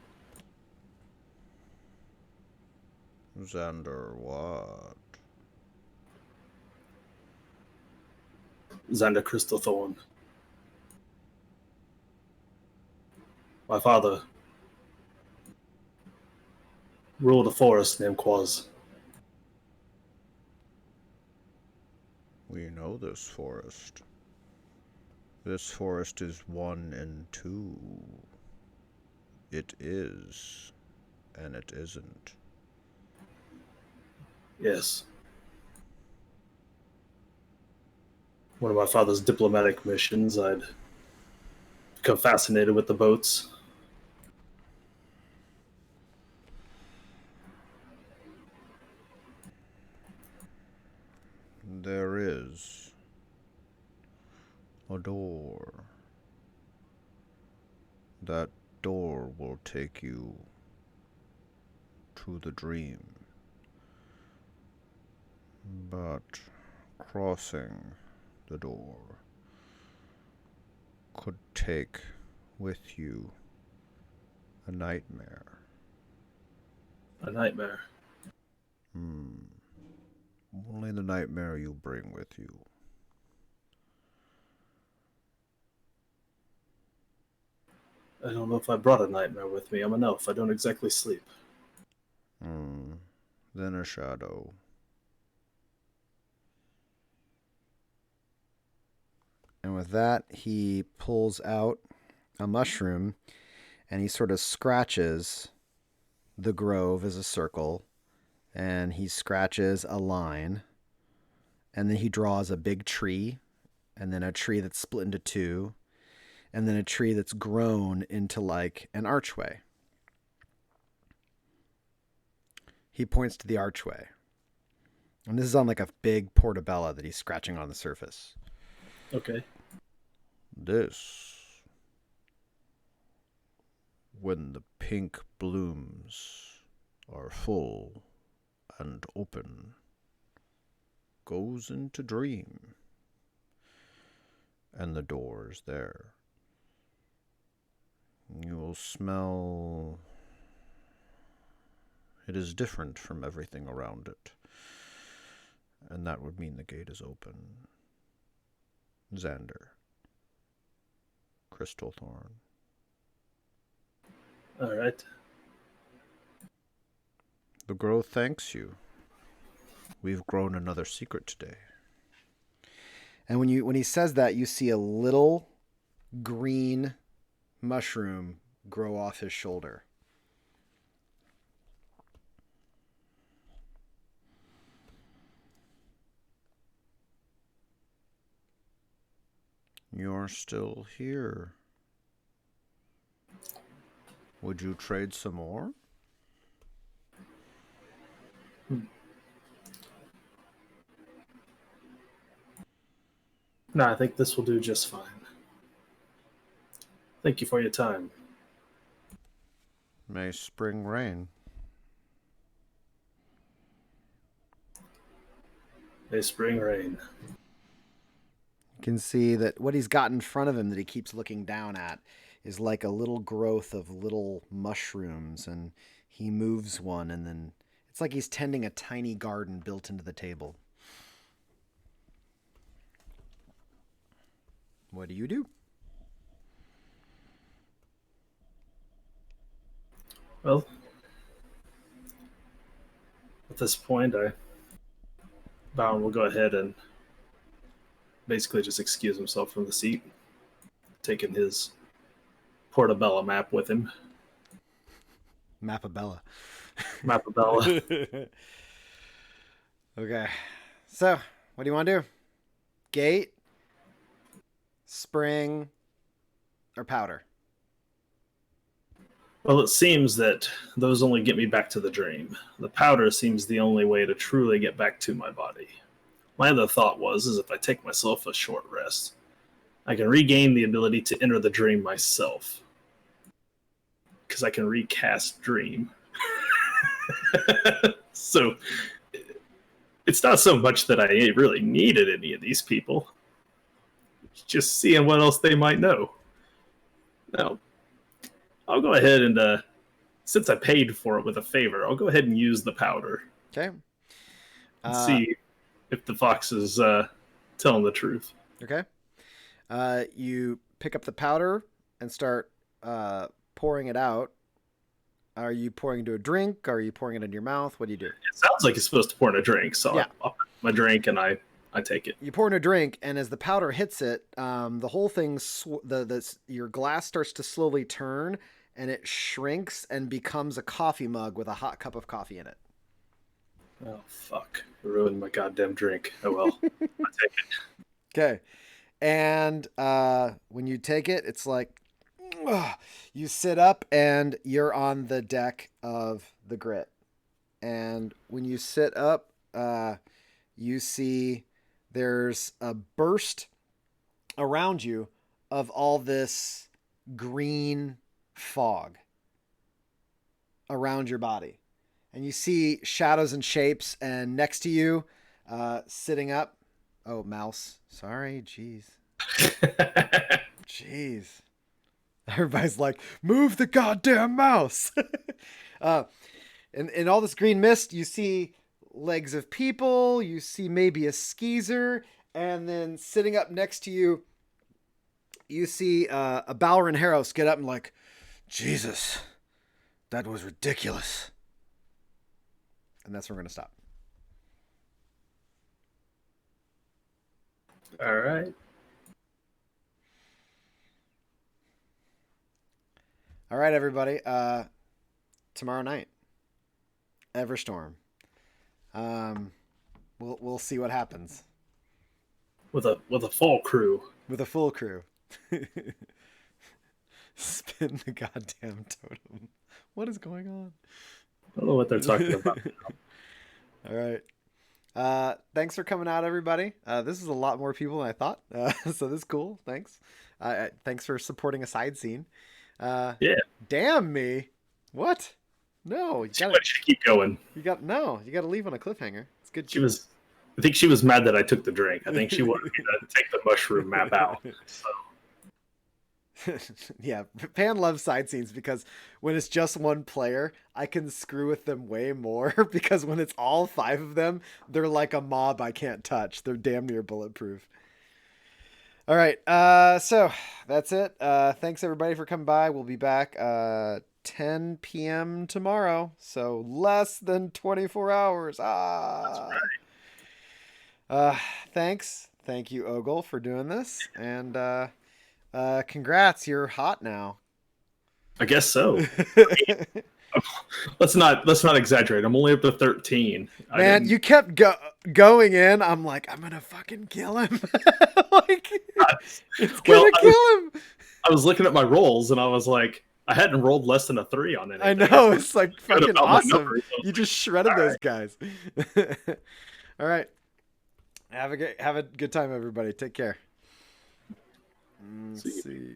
Speaker 3: Xander what?
Speaker 1: Xander Crystalthorn. My father ruled a forest named Quaz.
Speaker 3: We know this forest. This forest is 1 and 2. It is, and it isn't.
Speaker 1: Yes. One of my father's diplomatic missions, I'd become fascinated with the boats.
Speaker 3: There is a door. That door will take you to the dream. But crossing the door could take with you a nightmare.
Speaker 1: A nightmare.
Speaker 3: Only the nightmare you bring with you.
Speaker 1: I don't know if I brought a nightmare with me. I'm an elf. I don't exactly sleep.
Speaker 3: Then a shadow.
Speaker 2: And with that, he pulls out a mushroom and he sort of scratches the grove as a circle, and he scratches a line, and then he draws a big tree, and then a tree that's split into two, and then a tree that's grown into like an archway. He points to the archway. And this is on like a big portobello that he's scratching on the surface.
Speaker 1: Okay.
Speaker 3: This, when the pink blooms are full and open, goes into dream, and the door is there. You will smell... It is different from everything around it. And that would mean the gate is open. Xander. Crystalthorn.
Speaker 1: All right.
Speaker 3: The growth thanks you. We've grown another secret today.
Speaker 2: And when he says that, you see a little green mushroom grow off his shoulder.
Speaker 3: You're still here. Would you trade some more?
Speaker 1: No, I think this will do just fine. Thank you for your time.
Speaker 3: May spring rain.
Speaker 1: May spring rain.
Speaker 2: You can see that what he's got in front of him that he keeps looking down at is like a little growth of little mushrooms, and he moves one, and then it's like he's tending a tiny garden built into the table. What do you do?
Speaker 1: Well, at this point, Balren will go ahead and basically just excuse himself from the seat, taking his Portobello map with him.
Speaker 2: Mapabella.
Speaker 1: Mapabella.
Speaker 2: Okay. So, what do you want to do? Gate, spring, or powder?
Speaker 1: Well, it seems that those only get me back to the dream. The powder seems the only way to truly get back to my body. My other thought is if I take myself a short rest, I can regain the ability to enter the dream myself. Because I can recast dream. So, it's not so much that I really needed any of these people. It's just seeing what else they might know. Now, I'll go ahead and, since I paid for it with a favor, I'll go ahead and use the powder.
Speaker 2: Okay.
Speaker 1: See if the fox is telling the truth.
Speaker 2: Okay. You pick up the powder and start pouring it out. Are you pouring into a drink? Are you pouring it into your mouth? What do you do?
Speaker 1: It sounds like it's supposed to pour in a drink, so
Speaker 2: yeah.
Speaker 1: I'll put my drink and I take it.
Speaker 2: You pour in a drink, and as the powder hits it, the whole thing, your glass starts to slowly turn, and it shrinks and becomes a coffee mug with a hot cup of coffee in it.
Speaker 1: Oh, fuck. I ruined my goddamn drink. Oh, well. I take it.
Speaker 2: Okay. And when you take it, it's like, you sit up, and you're on the deck of the Grit. And when you sit up, you see there's a burst around you of all this green fog around your body. And you see shadows and shapes, and next to you, sitting up. Oh, mouse. Sorry. Jeez. Jeez. Everybody's like, move the goddamn mouse. In all this green mist, you see legs of people. You see maybe a skeezer. And then sitting up next to you, you see a Balren Harrows get up and like, Jesus, that was ridiculous. And that's where we're going to stop.
Speaker 1: All right.
Speaker 2: All right, everybody. Tomorrow night, Everstorm. We'll see what happens
Speaker 1: With a full crew.
Speaker 2: with a full crew. Spin the goddamn totem. What is going on?
Speaker 1: I don't know what they're talking about.
Speaker 2: All right. Thanks for coming out, everybody. This is a lot more people than I thought. So this is cool. Thanks. Thanks for supporting a side scene.
Speaker 1: Yeah.
Speaker 2: Damn me. What? No, you gotta
Speaker 1: keep going.
Speaker 2: You got to leave on a cliffhanger. It's good.
Speaker 1: I think she was mad that I took the drink. I think she wanted me to take the mushroom map out. So.
Speaker 2: Yeah, Pan loves side scenes because when it's just one player, I can screw with them way more because when it's all 5 of them, they're like a mob I can't touch. They're damn near bulletproof. All right, so that's it. Thanks everybody for coming by. We'll be back 10 p.m. tomorrow, so less than 24 hours. Thanks. Thank you, Ogle, for doing this, and congrats, you're hot now.
Speaker 1: I guess so. Let's not exaggerate. I'm only up to 13.
Speaker 2: Man, you kept going in. I'm like, I'm gonna fucking kill him. Like, it's gonna kill him.
Speaker 1: I was looking at my rolls and I was like, I hadn't rolled less than a 3 on anything.
Speaker 2: I know, it's like fucking awesome. You just shredded those guys. All right. Have a good time, everybody. Take care. Let's see.